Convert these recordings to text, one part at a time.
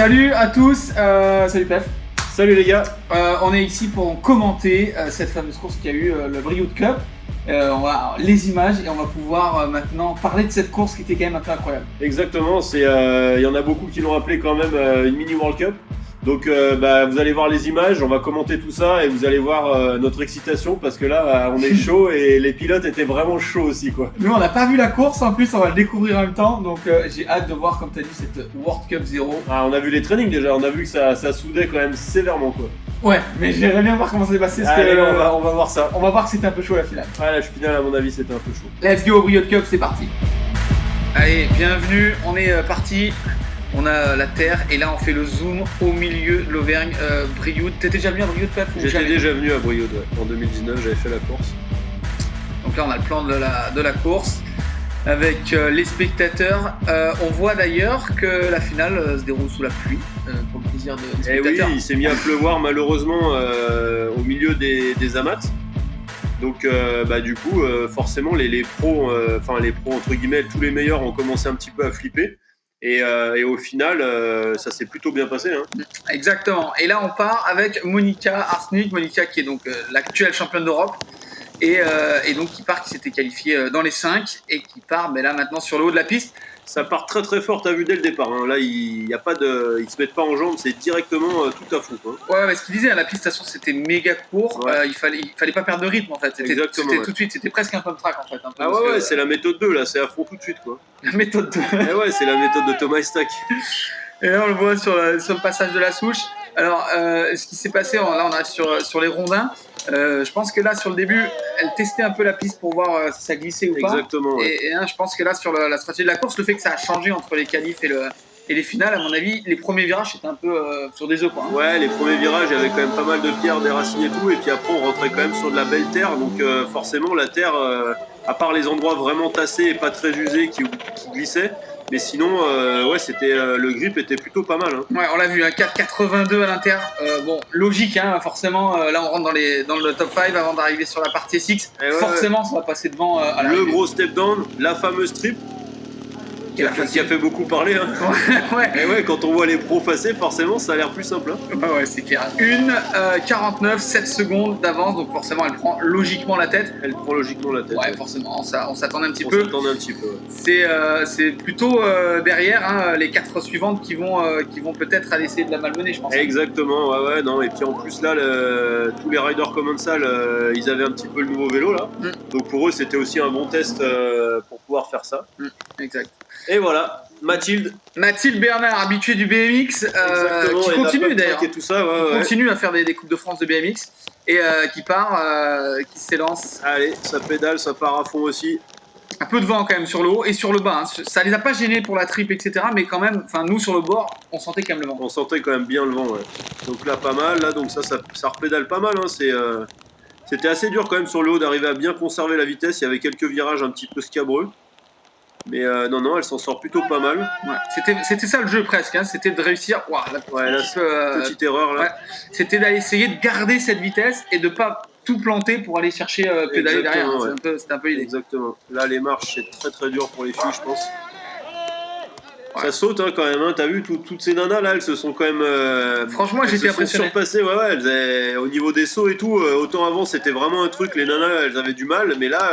Salut à tous, salut Pef. Salut les gars. On est ici pour commenter cette fameuse course qui a eu le Brioude Cup. On va les images et on va pouvoir maintenant parler de cette course qui était quand même un peu incroyable. Exactement, il y en a beaucoup qui l'ont appelé quand même une mini World Cup. Donc vous allez voir les images, on va commenter tout ça et vous allez voir notre excitation parce que là on est chaud et les pilotes étaient vraiment chauds aussi quoi. Nous on n'a pas vu la course, en plus on va le découvrir en même temps, donc j'ai hâte de voir comme tu as dit cette World Cup 0. Ah, on a vu les trainings déjà, on a vu que ça soudait quand même sévèrement quoi. Ouais, mais j'aimerais bien voir comment ça s'est passé. Allez, on va voir ça. On va voir que c'était un peu chaud la finale. Ouais, la finale à mon avis c'était un peu chaud. Let's go Brioude Cup, c'est parti. Allez, bienvenue, on est parti. On a la terre et là on fait le zoom au milieu de l'Auvergne. Brioude, t'étais déjà venu à Brioude, Pef? J'étais déjà venu à Brioude, ouais. En 2019 j'avais fait la course. Donc là on a le plan de la course avec les spectateurs. On voit d'ailleurs que la finale se déroule sous la pluie pour le plaisir des spectateurs. Oui, il s'est mis à pleuvoir malheureusement au milieu des amats. Donc du coup forcément les pros, les pros entre guillemets, tous les meilleurs ont commencé un petit peu à flipper. Et au final, ça s'est plutôt bien passé. Hein. Exactement. Et là, on part avec Monica Arsnik. Monica qui est donc l'actuelle championne d'Europe. Et donc qui s'était qualifiée dans les 5 et qui part là maintenant sur le haut de la piste. Ça part très très fort, t'as vu dès le départ. Hein. Là, ils se mettent pas en jambes, c'est directement tout à fond. Hein. Ouais, mais ce qu'il disait, la piste, de toute façon, c'était méga court. Ouais. Il fallait pas perdre de rythme en fait. C'était tout de suite, c'était presque un pump track en fait. Un peu, ouais, c'est la méthode 2 là, c'est à fond tout de suite quoi. La méthode 2. Et ouais, c'est la méthode de Thomas Stack. Et là, on le voit sur le passage de la souche. Alors, ce qui s'est passé, là, on est sur les rondins. Je pense que là, sur le début, elle testait un peu la piste pour voir si ça glissait ou pas. Exactement. Ouais. Et je pense que là, sur la stratégie de la course, le fait que ça a changé entre les qualifs et les finales, à mon avis, les premiers virages, c'était un peu sur des œufs. Hein. Ouais, les premiers virages, il y avait quand même pas mal de pierres, des racines et tout. Et puis après, on rentrait quand même sur de la belle terre. Donc forcément, la terre, à part les endroits vraiment tassés et pas très usés qui glissaient, mais sinon, c'était le grip était plutôt pas mal. Hein. Ouais, on l'a vu, 4,82 à l'inter. Logique, hein, forcément. Là, on rentre dans le top 5 avant d'arriver sur la partie SX. Forcément, ça va passer devant à le gros step down, la fameuse trip. Qui a fait beaucoup parler. Hein. Ouais. Et ouais, quand on voit les pros passer, forcément, ça a l'air plus simple. Hein. Ouais, c'est clair. 49, 7 secondes d'avance, donc forcément, elle prend logiquement la tête. Ouais, forcément, on s'attendait un petit peu. Ouais. C'est plutôt derrière hein, les 4 suivantes qui vont peut-être aller essayer de la malmener, je pense. Exactement, ouais, non. Et puis en plus, là, tous les riders Commensal, ils avaient un petit peu le nouveau vélo, là. Donc pour eux, c'était aussi un bon test pour pouvoir faire ça. Exact. Et voilà, Mathilde Bernard, habituée du BMX, qui continue d'ailleurs. Et tout ça, continue à faire des Coupes de France de BMX et qui part, qui s'élance. Allez, ça pédale, ça part à fond aussi. Un peu de vent quand même sur le haut et sur le bas. Hein. Ça les a pas gênés pour la trip, etc. Mais quand même, nous sur le bord, on sentait quand même le vent. On sentait quand même bien le vent, ouais. Donc là, pas mal. Là, donc ça repédale pas mal. Hein. C'était assez dur quand même sur le haut d'arriver à bien conserver la vitesse. Il y avait quelques virages un petit peu scabreux. Mais non, elle s'en sort plutôt pas mal. Ouais. C'était ça le jeu presque, hein. C'était de réussir. Petite erreur là. Ouais. C'était d'aller essayer de garder cette vitesse et de pas tout planter pour aller chercher pédaler derrière. Hein. Ouais. C'était un peu l'idée. Exactement. Là, les marches, c'est très très dur pour les filles, je pense. Ouais. Ça saute hein, quand même. Hein. T'as vu toutes ces nanas là, elles se sont quand même. Franchement, j'étais impressionné. Surpassées, ouais. Au niveau des sauts et tout, autant avant c'était vraiment un truc. Les nanas, elles avaient du mal, mais là.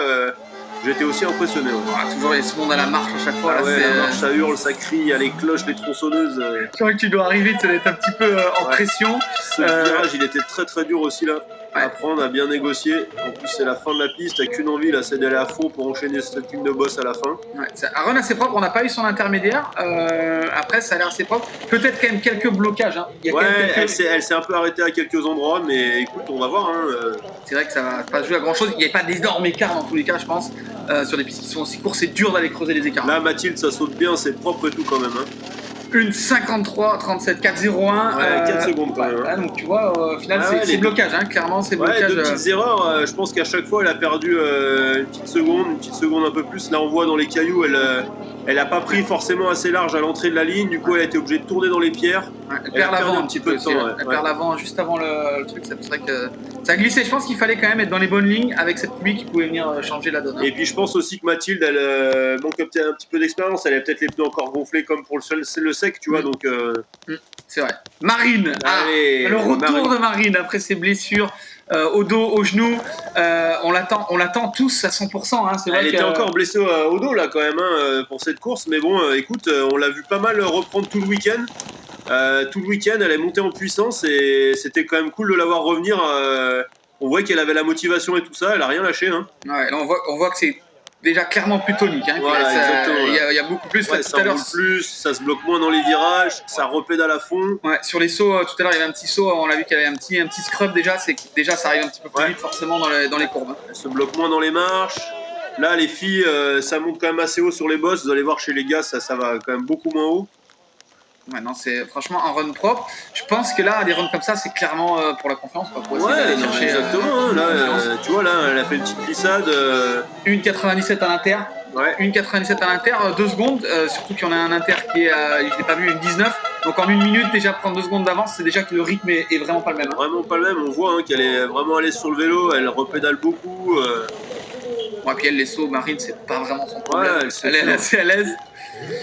J'étais aussi impressionné. Ouais. Toujours il y a ce monde à la marche à chaque fois. Là, la marche, ça hurle, ça crie, il y a les cloches, les tronçonneuses. Je crois que tu dois arriver, tu dois être un petit peu en pression. Ce virage, il était très très dur aussi là. À prendre, à bien négocier. En plus, c'est la fin de la piste, t'as qu'une envie là, c'est d'aller à fond pour enchaîner cette ligne de boss à la fin. Ouais, un run assez propre, on n'a pas eu son intermédiaire. Après, ça a l'air assez propre. Peut-être quand même quelques blocages. Hein. Elle s'est un peu arrêtée à quelques endroits, mais écoute, on va voir. Hein. C'est vrai que ça va pas jouer à grand chose. Il n'y a pas d'énormes écarts dans tous les cas, je pense. Sur des pistes qui sont aussi courtes, c'est dur d'aller creuser les écarts. Là, Mathilde, ça saute bien, c'est propre et tout quand même. Hein. Une 53, 37, 4,01. 4 secondes quand même. Hein. Donc tu vois, au final, c'est blocage. Hein. Clairement, c'est blocage. Deux petites erreurs. Je pense qu'à chaque fois, elle a perdu une petite seconde un peu plus. Là, on voit dans les cailloux, elle a pas pris forcément assez large à l'entrée de la ligne. Du coup, elle a été obligée de tourner dans les pierres. Elle perd l'avant un petit peu de temps. Elle perd l'avant juste avant le truc. C'est vrai que ça a glissé. Je pense qu'il fallait quand même être dans les bonnes lignes avec cette pluie qui pouvait venir changer la donne. Hein. Et puis, je pense aussi que Mathilde, elle manque peut-être un petit peu d'expérience. Elle a peut-être les pneus encore gonflés comme pour le sec, tu vois. Donc, C'est vrai. Marine. Allez, Le retour Marine. de Marine après ses blessures au dos, au genou. On l'attend tous à 100%. Hein. C'est vrai Elle était encore blessée au dos là quand même pour cette course, mais bon, écoute, on l'a vu pas mal reprendre tout le week-end. Tout le week-end, elle est montée en puissance et c'était quand même cool de la voir revenir. On voit qu'elle avait la motivation et tout ça, elle a rien lâché. Hein. Ouais, là, on voit que c'est déjà clairement plus tonique. Hein, voilà, exactement. Il y a beaucoup plus. Ouais, Là, ça roule plus, ça se bloque moins dans les virages, ça repédale à fond. Ouais, sur les sauts, tout à l'heure, il y avait un petit saut, on l'a vu qu'il y avait un petit scrub déjà, c'est que déjà ça arrive un petit peu plus vite forcément dans les courbes. Hein. Elle se bloque moins dans les marches. Là, les filles, ça monte quand même assez haut sur les bosses. Vous allez voir chez les gars, ça va quand même beaucoup moins haut. Ouais, non, c'est franchement un run propre. Je pense que là, des runs comme ça, c'est clairement pour la confiance. Quoi, pour ouais, non, chercher, exactement. Là, tu vois, là, elle a fait une petite glissade. 1,97 à l'inter. Ouais. 1,97 à l'inter, 2 secondes. Surtout qu'il y en a un inter qui est, je l'ai pas vu, une 19. Donc en 1 minute, déjà prendre 2 secondes d'avance, c'est déjà que le rythme est vraiment pas le même. Hein. Vraiment pas le même. On voit qu'elle est vraiment à l'aise sur le vélo. Elle repédale beaucoup. Bon, et puis elle, les sauts marines, c'est pas vraiment son problème. Ouais, elle est assez à l'aise.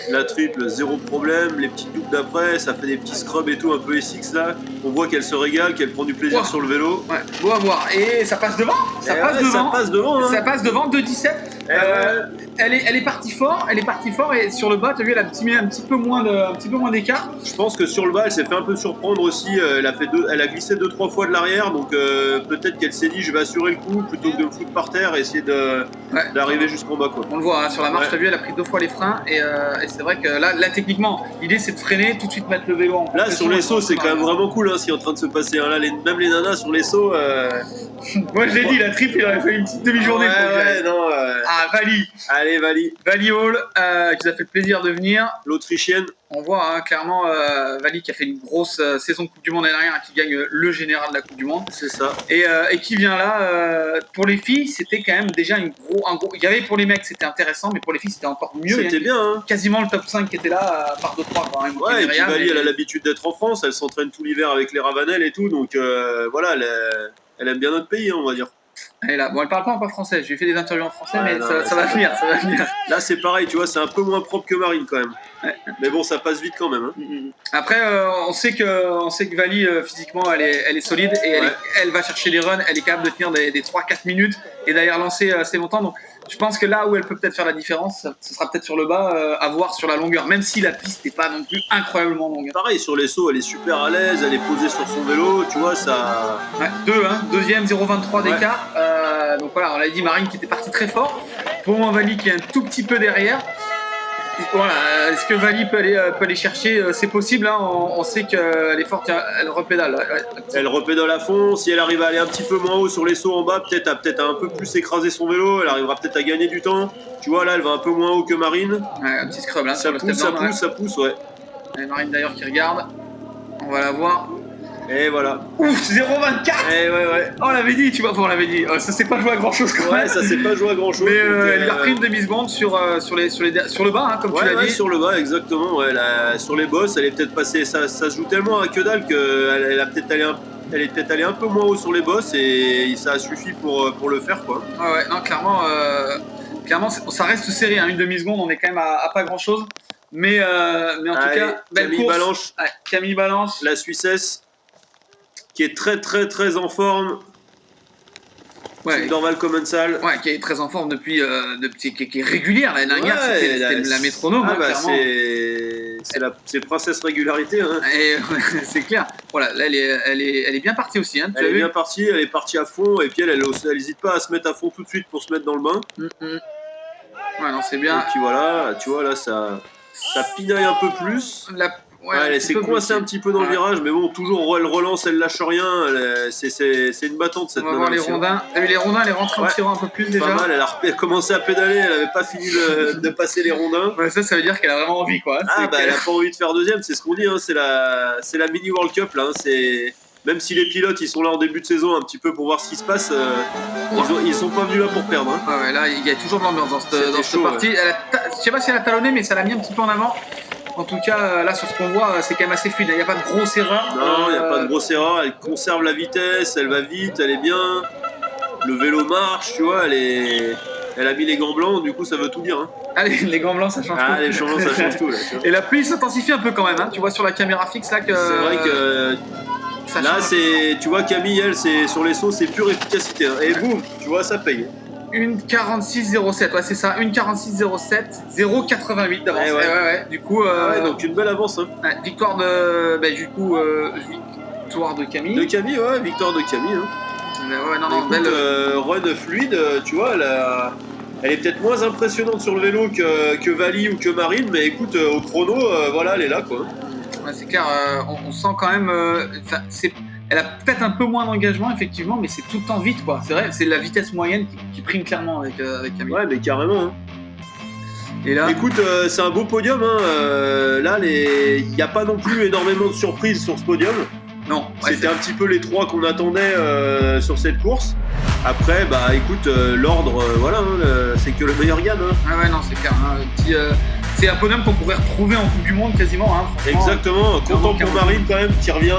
La triple, zéro problème. Les petites doubles d'après, ça fait des petits scrubs et tout, un peu SX là. On voit qu'elle se régale, qu'elle prend du plaisir sur le vélo. Ouais, beau à voir. Et ça passe devant. Ça passe devant. Hein. Ça passe devant, 2,17. Elle est partie fort. Et sur le bas, tu as vu, elle a mis un petit peu moins d'écart. Je pense que sur le bas, elle s'est fait un peu surprendre aussi. Elle a glissé 2-3 fois de l'arrière. Donc peut-être qu'elle s'est dit, je vais assurer le coup plutôt que de me foutre par terre et essayer d'arriver jusqu'en bas. Quoi. On le voit, hein, sur la marche, tu as vu, elle a pris 2 fois les freins. Et c'est vrai que là, techniquement, l'idée c'est de freiner, tout de suite mettre le vélo en là, sur les sauts, c'est quand même vraiment cool ce qui est en train de se passer. Hein. Là, même les nanas sur les sauts. Moi, je l'ai dit, la triple, il aurait fallu une petite demi-journée pour non. Ah, Vali. Allez, Vali. Vali Hall, qui nous a fait le plaisir de venir. L'Autrichienne. On voit clairement Vali qui a fait une grosse saison de Coupe du Monde l'année dernière, qui gagne le général de la Coupe du Monde. C'est ça. Et qui vient là. Pour les filles, c'était quand même déjà un gros. Il y avait pour les mecs, c'était intéressant, mais pour les filles, c'était encore mieux. C'était bien. Hein. Quasiment le top 5 qui était là, par 2-3 quand même. Ouais, et puis Vali, elle a l'habitude d'être en France, elle s'entraîne tout l'hiver avec les Ravanel et tout, donc voilà, elle aime bien notre pays, on va dire. Elle est là. Bon, elle parle pas encore français. J'ai fait des interviews en français, mais ça va venir. Là, c'est pareil, tu vois, c'est un peu moins propre que Marine quand même. Ouais. Mais bon, ça passe vite quand même. Hein. Après, on sait que Vali, physiquement, elle est solide et elle va chercher les runs. Elle est capable de tenir des 3-4 minutes et d'ailleurs lancer assez longtemps. Donc, je pense que là où elle peut peut-être faire la différence, ce sera peut-être sur le bas, à voir sur la longueur, même si la piste n'est pas non plus incroyablement longue. Pareil, sur les sauts, elle est super à l'aise, elle est posée sur son vélo, tu vois, ça... Ouais, deuxième, 0,23 d'écart. Donc voilà, on l'a dit, Marine qui était partie très fort. Pour moi, Vali qui est un tout petit peu derrière. Voilà, est-ce que Vali peut aller chercher? C'est possible, hein, on sait qu'elle est forte, elle repédale. Elle repédale à fond, si elle arrive à aller un petit peu moins haut sur les sauts en bas, peut-être à un peu plus écraser son vélo, elle arrivera peut-être à gagner du temps. Tu vois, là, elle va un peu moins haut que Marine. Ouais, un petit scrub, là. Ça pousse, ouais. Et Marine d'ailleurs qui regarde, on va la voir. Et voilà. Ouf, 0,24. Et ouais. Oh, on l'avait dit, tu vois, on l'avait dit. Ça s'est pas joué à grand chose quand même. Ouais, ça s'est pas joué à grand chose. Mais elle lui a repris une demi-seconde sur le bas, hein, comme tu l'as dit. Sur le bas, exactement. Ouais, sur les bosses, elle est peut-être passée. Ça se joue tellement à que dalle qu'elle est peut-être allée un peu moins haut sur les bosses et ça a suffi pour le faire, quoi. Ouais, non, clairement, ça reste serré. Hein, une demi-seconde, on est quand même à pas grand chose. Mais en tout cas, belle Camille course. Balanche. Camille Balanche. La Suissesse. Qui est très très très en forme. Ouais. Normal Commensal. Ouais, qui est très en forme qui est régulière. L'année dernière, c'était la métronome. C'est princesse régularité. Hein. Et, c'est clair. Voilà, là, elle est bien partie aussi. Hein, elle est partie à fond. Et puis elle n'hésite pas à se mettre à fond tout de suite pour se mettre dans le bain. Ouais, non, c'est bien. Et puis voilà, tu vois, là, ça pinaille un peu plus. Elle s'est coincée un petit peu dans le virage, mais bon, toujours elle relance, elle lâche rien. C'est une battante cette. On va voir les rondins. T'as vu les rondins, elle est rentrée en tirant un peu plus déjà. Pas mal, elle a commencé à pédaler, elle avait pas fini de passer les rondins. Ouais, ça veut dire qu'elle a vraiment envie, quoi. Elle a pas envie de faire deuxième, c'est ce qu'on dit. Hein, c'est la mini World Cup là. Hein, même si les pilotes ils sont là en début de saison un petit peu pour voir ce qui se passe, ils sont pas venus là pour perdre. Hein. Ouais, là il y a toujours de l'ambiance dans cette partie. Ouais. Je sais pas si elle a talonné, mais ça l'a mis un petit peu en avant. En tout cas, là, sur ce qu'on voit, c'est quand même assez fluide. Il n'y a pas de grosse erreur. Non, il n'y a pas de grosse erreur. Elle conserve la vitesse, elle va vite, elle est bien. Le vélo marche, tu vois, elle est Elle a mis les gants blancs, du coup ça veut tout dire. Hein. Allez, les gants blancs, ça change tout. Ah, les gants blancs, ça change tout là. Et la pluie s'intensifie un peu quand même, hein. Tu vois sur la caméra fixe là que. C'est vrai que là, c'est, tu vois, Camille, elle, c'est sur les sauts, c'est pure efficacité. Hein. Et boum, tu vois, ça paye. 1,46,07, ouais, c'est ça, 1,46,07, 0,88 d'avance. Ouais. Du coup, donc une belle avance. Hein. Victoire de, victoire de Camille. De Camille, ouais, victoire de Camille. Hein. Mais ouais, non, écoute, run fluide, tu vois, elle est peut-être moins impressionnante sur le vélo que Vali ou que Marine, mais écoute, au chrono, voilà, elle est là, quoi. Ouais, c'est clair, on sent quand même, elle a peut-être un peu moins d'engagement, effectivement, mais c'est tout le temps vite, quoi. C'est vrai, c'est la vitesse moyenne qui prime clairement avec Camille. Ouais, mais carrément. Hein. Et là... Écoute, c'est un beau podium. Hein. Là, il n'y a pas non plus énormément de surprises sur ce podium. Non. Ouais, c'était un petit peu les trois qu'on attendait sur cette course. Après, bah écoute, l'ordre, voilà, hein, c'est que le meilleur gagne. Hein. Ah ouais, non, c'est clair. Hein. C'est un podium qu'on pourrait retrouver en Coupe du Monde quasiment. Hein, exactement, content pour Marine quand même qui revient.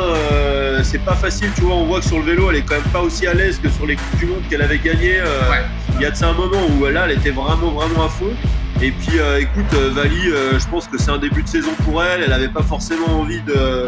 C'est pas facile, tu vois. On voit que sur le vélo, elle est quand même pas aussi à l'aise que sur les Coupes du Monde qu'elle avait gagnées. Il y a de ça un moment où là, elle était vraiment à fond. Et puis, écoute, Vali, je pense que c'est un début de saison pour elle. Elle avait pas forcément envie de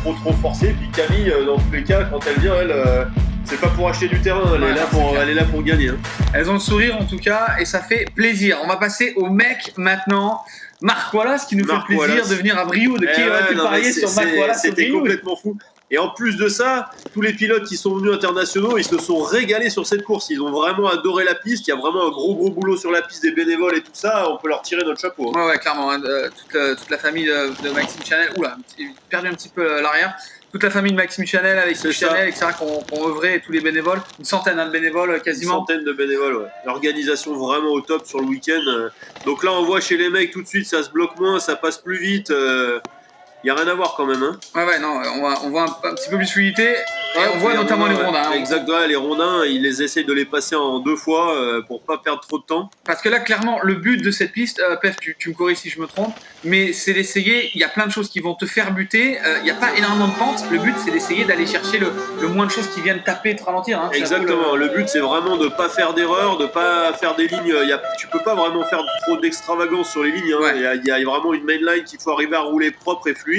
trop forcer. Puis Camille, dans tous les cas, quand elle vient, elle. C'est pas pour acheter du terrain, elle est là pour gagner. Hein. Elles ont le sourire en tout cas et ça fait plaisir. On va passer au mec maintenant. Marc Wallace qui nous fait le plaisir de venir à Brioude. Qui aurait pu parier sur Marc Wallace? C'était complètement fou. Et en plus de ça, tous les pilotes qui sont venus internationaux, ils se sont régalés sur cette course. Ils ont vraiment adoré la piste. Il y a vraiment un gros boulot sur la piste des bénévoles et tout ça. On peut leur tirer notre chapeau. Hein. Ouais, clairement. Hein. Toute la famille de Maxime Chanel. Oula, perdu un petit peu l'arrière. Toute la famille de Maxime Chanel avec Chanel, etc., qui ont œuvré, tous les bénévoles, une centaine de bénévoles quasiment. Une centaine de bénévoles, ouais. L'organisation vraiment au top sur le week-end. Donc là, on voit chez les mecs tout de suite, ça se bloque moins, ça passe plus vite. Il n'y a rien à voir quand même. Hein. Ouais, non, on voit un petit peu plus de fluidité. Et on voit notamment les rondins. Exactement, les rondins, ils essayent de les passer en 2 fois pour pas perdre trop de temps. Parce que là, clairement, le but de cette piste, Pef, tu me corriges si je me trompe, mais c'est d'essayer, il y a plein de choses qui vont te faire buter, il n'y a pas énormément de pente, le but c'est d'essayer d'aller chercher le moins de choses qui viennent taper, te ralentir. Hein. Exactement, le but c'est vraiment de pas faire d'erreur, de pas faire des lignes, tu peux pas vraiment faire trop d'extravagance sur les lignes, hein. Il y a vraiment une mainline qu'il faut arriver à rouler propre et fluide.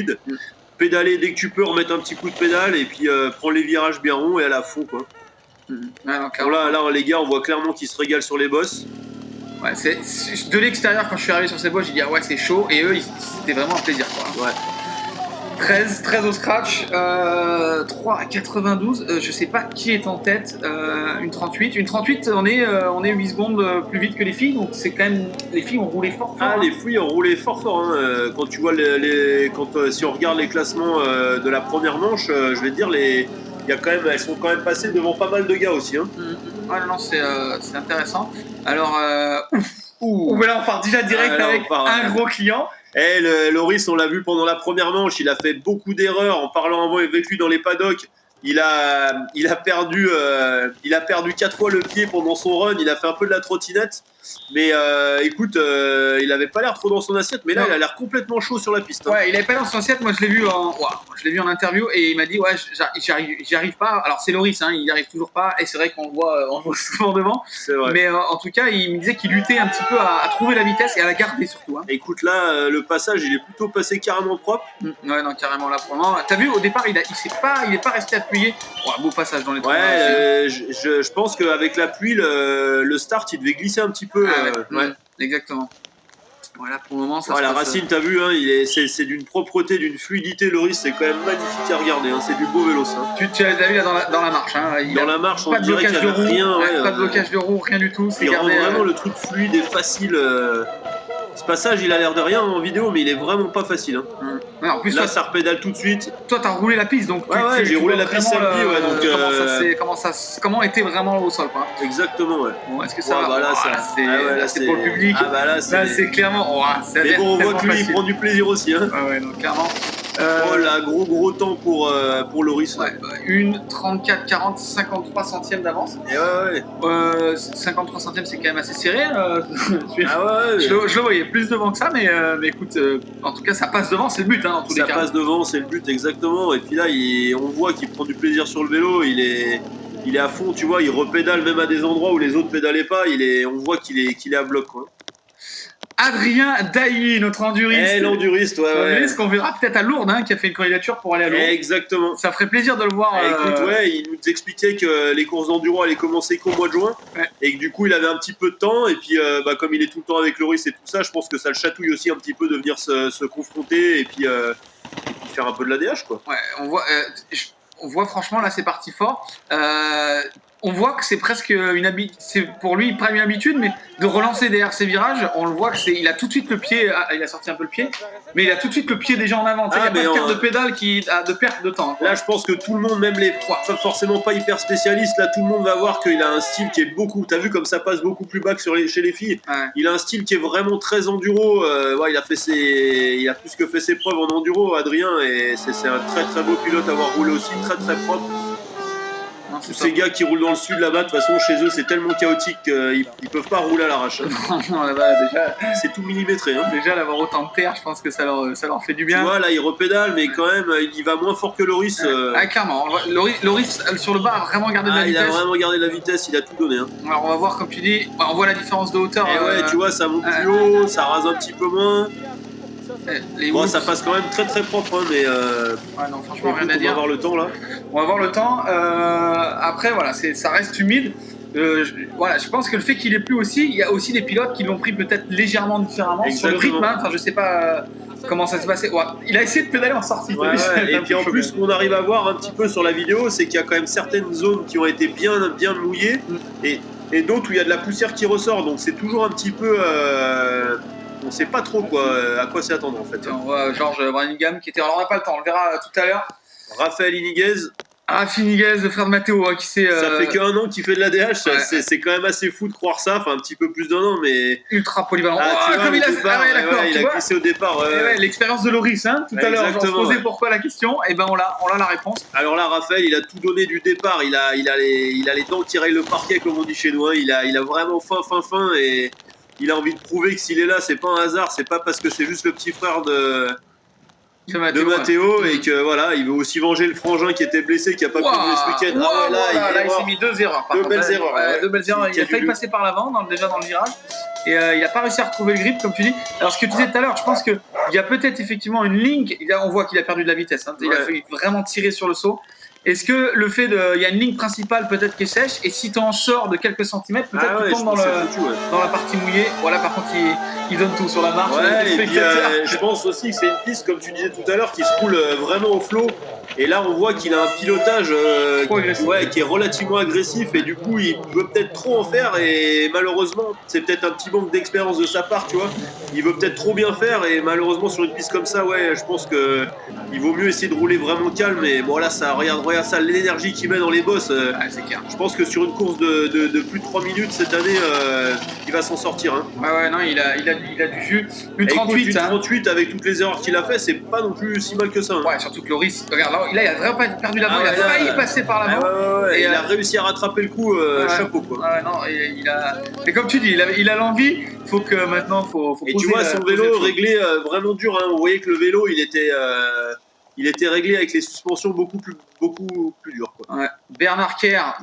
Pédaler dès que tu peux, remettre un petit coup de pédale et puis prendre les virages bien ronds et aller à fond quoi. Bon, là les gars on voit clairement qu'ils se régalent sur les bosses. Ouais, de l'extérieur quand je suis arrivé sur ces bosses j'ai dit ouais c'est chaud et eux c'était vraiment un plaisir quoi. Ouais. 13 au scratch, 3 à 92, je sais pas qui est en tête, une 38, on est 8 secondes plus vite que les filles, donc c'est quand même, les filles ont roulé fort. Ah, hein. Les filles ont roulé fort, hein. Quand tu vois si on regarde les classements de la première manche, je vais te dire, elles sont quand même passées devant pas mal de gars aussi. Hein. Ouais, non, c'est intéressant. Alors, mais là on part déjà direct avec un gros client. Loris, on l'a vu pendant la première manche, il a fait beaucoup d'erreurs en parlant avec lui dans les paddocks. Il a perdu 4 fois le pied pendant son run. Il a fait un peu de la trottinette. Mais écoute, il avait pas l'air trop dans son assiette. Mais là, il a l'air complètement chaud sur la piste. Hein. Ouais, il avait pas l'air dans son assiette. Moi, je l'ai vu en interview et il m'a dit ouais, j'y arrive pas. Alors c'est Loris, hein, il y arrive toujours pas. Et c'est vrai qu'on le voit souvent devant. C'est vrai. Mais en tout cas, il me disait qu'il luttait un petit peu à trouver la vitesse et à la garder surtout. Hein. Écoute, là, le passage, il est plutôt passé carrément propre. Ouais, non, carrément là pour le moment. T'as vu au départ, il est pas resté appuyé. Ouais, beau passage dans les trous. Ouais, je pense qu'avec la pluie, le start, il devait glisser un petit peu. Ouais, exactement. Voilà, pour le moment, ça la Racine, t'as vu, hein, c'est d'une propreté, d'une fluidité. Loris, c'est quand même magnifique à regarder. Hein, c'est du beau vélo, ça. Tu l'as vu là dans la marche. Hein, dans la marche, on dirait qu'il n'y avait rien. Pas de blocage de roue, rien du tout. Il rend vraiment le truc fluide et facile. Ce passage, il a l'air de rien en vidéo, mais il est vraiment pas facile. Hein. Ouais, en plus, là, ça repédale tout de suite. Toi, t'as roulé la piste, donc j'ai roulé la piste samedi. Comment était vraiment au sol, quoi. Exactement, ouais. Bon, est-ce que ça va? Là, c'est pour le public. Là, c'est clairement. Mais bon, on voit que lui, il prend du plaisir aussi. Hein. Ouais, donc clairement. Oh là, gros temps pour Loris. Ouais, 34, 40, 53 centièmes d'avance. Et ouais. 53 centièmes, c'est quand même assez serré. Je le voyais plus devant que ça, mais écoute, en tout cas, ça passe devant, c'est le but, hein, dans tous les cas. Ça passe devant, c'est le but, exactement. Et puis là, on voit qu'il prend du plaisir sur le vélo. il est à fond, tu vois, il repédale même à des endroits où les autres pédalaient pas. On voit qu'il est à bloc, quoi. Adrien Dailly, notre enduriste. L'enduriste, ouais. Qu'on verra peut-être à Lourdes, hein, qui a fait une candidature pour aller à Lourdes. Exactement. Ça ferait plaisir de le voir. Écoute, il nous expliquait que les courses d'enduro allaient commencer qu'au mois de juin. Ouais. Et que du coup, il avait un petit peu de temps. Et puis, comme il est tout le temps avec Loris et tout ça, je pense que ça le chatouille aussi un petit peu de venir se confronter et puis faire un peu de l'ADH, quoi. Ouais, on voit franchement, là, c'est parti fort. On voit que c'est presque une habitude, c'est pour lui pas une habitude, mais de relancer derrière ses virages, on le voit il a tout de suite le pied, il a sorti un peu le pied, mais il a tout de suite le pied déjà en avant. Il n'y a pas de carte de pédale de perte de temps. Là, je pense que tout le monde, même les forcément pas hyper spécialistes, là, tout le monde va voir qu'il a un style qui est beaucoup. T'as vu comme ça passe beaucoup plus bas que chez les filles. Ouais. Il a un style qui est vraiment très enduro. Il a plus que fait ses preuves en enduro, Adrien, et c'est un très très beau pilote à avoir roulé aussi, très très propre. Tous ces gars qui roulent dans le sud là-bas, de toute façon, chez eux, c'est tellement chaotique qu'ils peuvent pas rouler à l'arrache. Non, là-bas, déjà, c'est tout millimétré. Hein. Déjà, d'avoir autant de terre, je pense que ça leur fait du bien. Tu vois, là, il repédale, mais quand même, il va moins fort que Loris. Clairement. Loris, sur le bas, a vraiment gardé de la vitesse. Il a vraiment gardé de la vitesse, il a tout donné. Hein. Alors, on va voir, comme tu dis, on voit la différence de hauteur. Et tu vois, ça monte plus haut, ça rase un petit peu moins. Ça passe quand même très très propre, hein, mais non, franchement, rien à dire. On va voir le temps là. On va voir le temps. Après, voilà, ça reste humide. Je pense que le fait qu'il ait plu aussi, il y a aussi des pilotes qui l'ont pris peut-être légèrement différemment. Exactement. Sur le rythme. Hein, enfin, je sais pas comment ça s'est passé. Ouais, il a essayé de pédaler en sortie. Et puis en plus, ce qu'on arrive à voir un petit peu sur la vidéo, c'est qu'il y a quand même certaines zones qui ont été bien mouillées et d'autres où il y a de la poussière qui ressort. Donc c'est toujours un petit peu. On sait pas trop à quoi s'attendre en fait. On voit Georges Branningham qui était. Alors on n'a pas le temps, on le verra tout à l'heure. Raphaël Iniguez. Iniguez, le frère de Matteo, qui c'est. Ça fait qu'un an qu'il fait de l'ADH, c'est quand même assez fou de croire ça, enfin un petit peu plus d'un an, mais. Ultra polyvalent. Comme il a glissé au départ. L'expérience de Loris, hein, tout à l'heure, on se posait pourquoi la question, et ben on a la réponse. Alors là, Raphaël, il a tout donné du départ, il a les dents qui rayent le parquet, comme on dit chez nous, hein. Il a vraiment faim, et. Il a envie de prouver que s'il est là, c'est pas un hasard, c'est pas parce que c'est juste le petit frère de Matteo et que voilà, il veut aussi venger le frangin qui était blessé, qui a pas pu jouer ce week-end. Là, il s'est mis deux erreurs. Deux belles erreurs. Il a failli passer par l'avant, déjà dans le virage, et il a pas réussi à retrouver le grip, comme tu dis. Alors, ce que tu disais tout à l'heure, je pense qu'il y a peut-être effectivement une ligne. On voit qu'il a perdu de la vitesse. Hein. Il a fallu vraiment tirer sur le saut. Est-ce que le fait il y a une ligne principale peut-être qui est sèche, et si tu en sors de quelques centimètres, peut-être que tu tombes dans la partie mouillée. Voilà, par contre, il donne tout sur la marche. Et puis, je pense aussi que c'est une piste, comme tu disais tout à l'heure, qui se roule vraiment au flot. Et là, on voit qu'il a un pilotage qui est relativement agressif, et du coup, il veut peut-être trop en faire, et malheureusement, c'est peut-être un petit manque d'expérience de sa part, tu vois. Il veut peut-être trop bien faire, et malheureusement, sur une piste comme ça, je pense que il vaut mieux essayer de rouler vraiment calme. Et bon, là, regarde ça, l'énergie qu'il met dans les bosses. C'est clair. Je pense que sur une course de plus de 3 minutes cette année, il va s'en sortir. Hein. Non, il a du jus. Plus 38. Écoute, 38 avec toutes les erreurs qu'il a fait, c'est pas non plus si mal que ça. Hein. Surtout que Loris, regarde là, il a vraiment pas perdu l'avant, il a failli passer par l'avant. Et il a réussi à rattraper le coup, chapeau quoi. Mais comme tu dis, il a l'envie, il faut que maintenant, faut et tu vois, son vélo réglé vraiment dur. Hein. On voyait que le vélo, il était réglé avec les suspensions beaucoup plus dures. Quoi. Ouais. Bernard Kerr,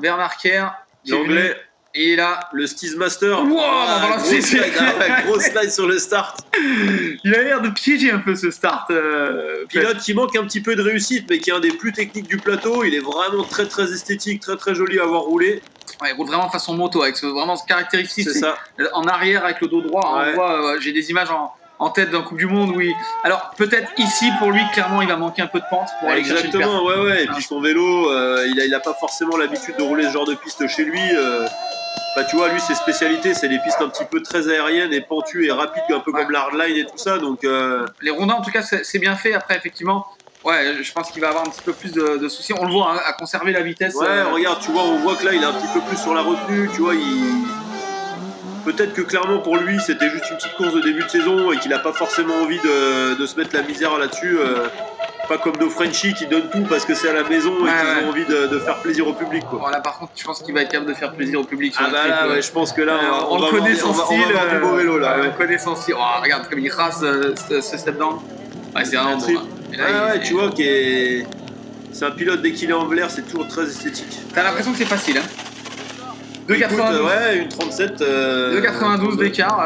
l'anglais. Et là, le Stizzmaster. Gros slide sur le start. Il a l'air de piéger un peu ce start. Pilote qui manque un petit peu de réussite, mais qui est un des plus techniques du plateau. Il est vraiment très très esthétique, très très joli à avoir roulé. Il roule vraiment façon moto, avec vraiment ce caractéristique. C'est ça. En arrière avec le dos droit. On voit, j'ai des images en tête d'un Coupe du Monde, oui. Alors peut-être ici pour lui, clairement, il va manquer un peu de pente pour aller chercher le perf. Exactement, Et puis son vélo, il a pas forcément l'habitude de rouler ce genre de piste chez lui. Tu vois, lui, ses spécialités, c'est les pistes un petit peu très aériennes et pentues et rapides, un peu comme l'hardline et tout ça. Donc, les rondins, en tout cas, c'est bien fait. Après, effectivement, je pense qu'il va avoir un petit peu plus de soucis. On le voit, hein, à conserver la vitesse. Regarde, tu vois, on voit que là, il est un petit peu plus sur la retenue. Tu vois, peut-être que clairement pour lui, c'était juste une petite course de début de saison et qu'il n'a pas forcément envie de se mettre la misère là-dessus. Pas comme nos Frenchies qui donnent tout parce que c'est à la maison et qu'ils ont envie de faire plaisir au public. Quoi. Voilà, par contre, je pense qu'il va être capable de faire plaisir au public. Je pense que là, on connaît son style. On va avoir du beau vélo là. On connaît son style. Regarde comme il rase ce step down. C'est un bon. Tu vois, qui est. C'est un pilote, dès qu'il est en l'air, c'est toujours très esthétique. T'as l'impression que c'est facile, hein. 2,92. Ouais, une 37. 2,92 d'écart.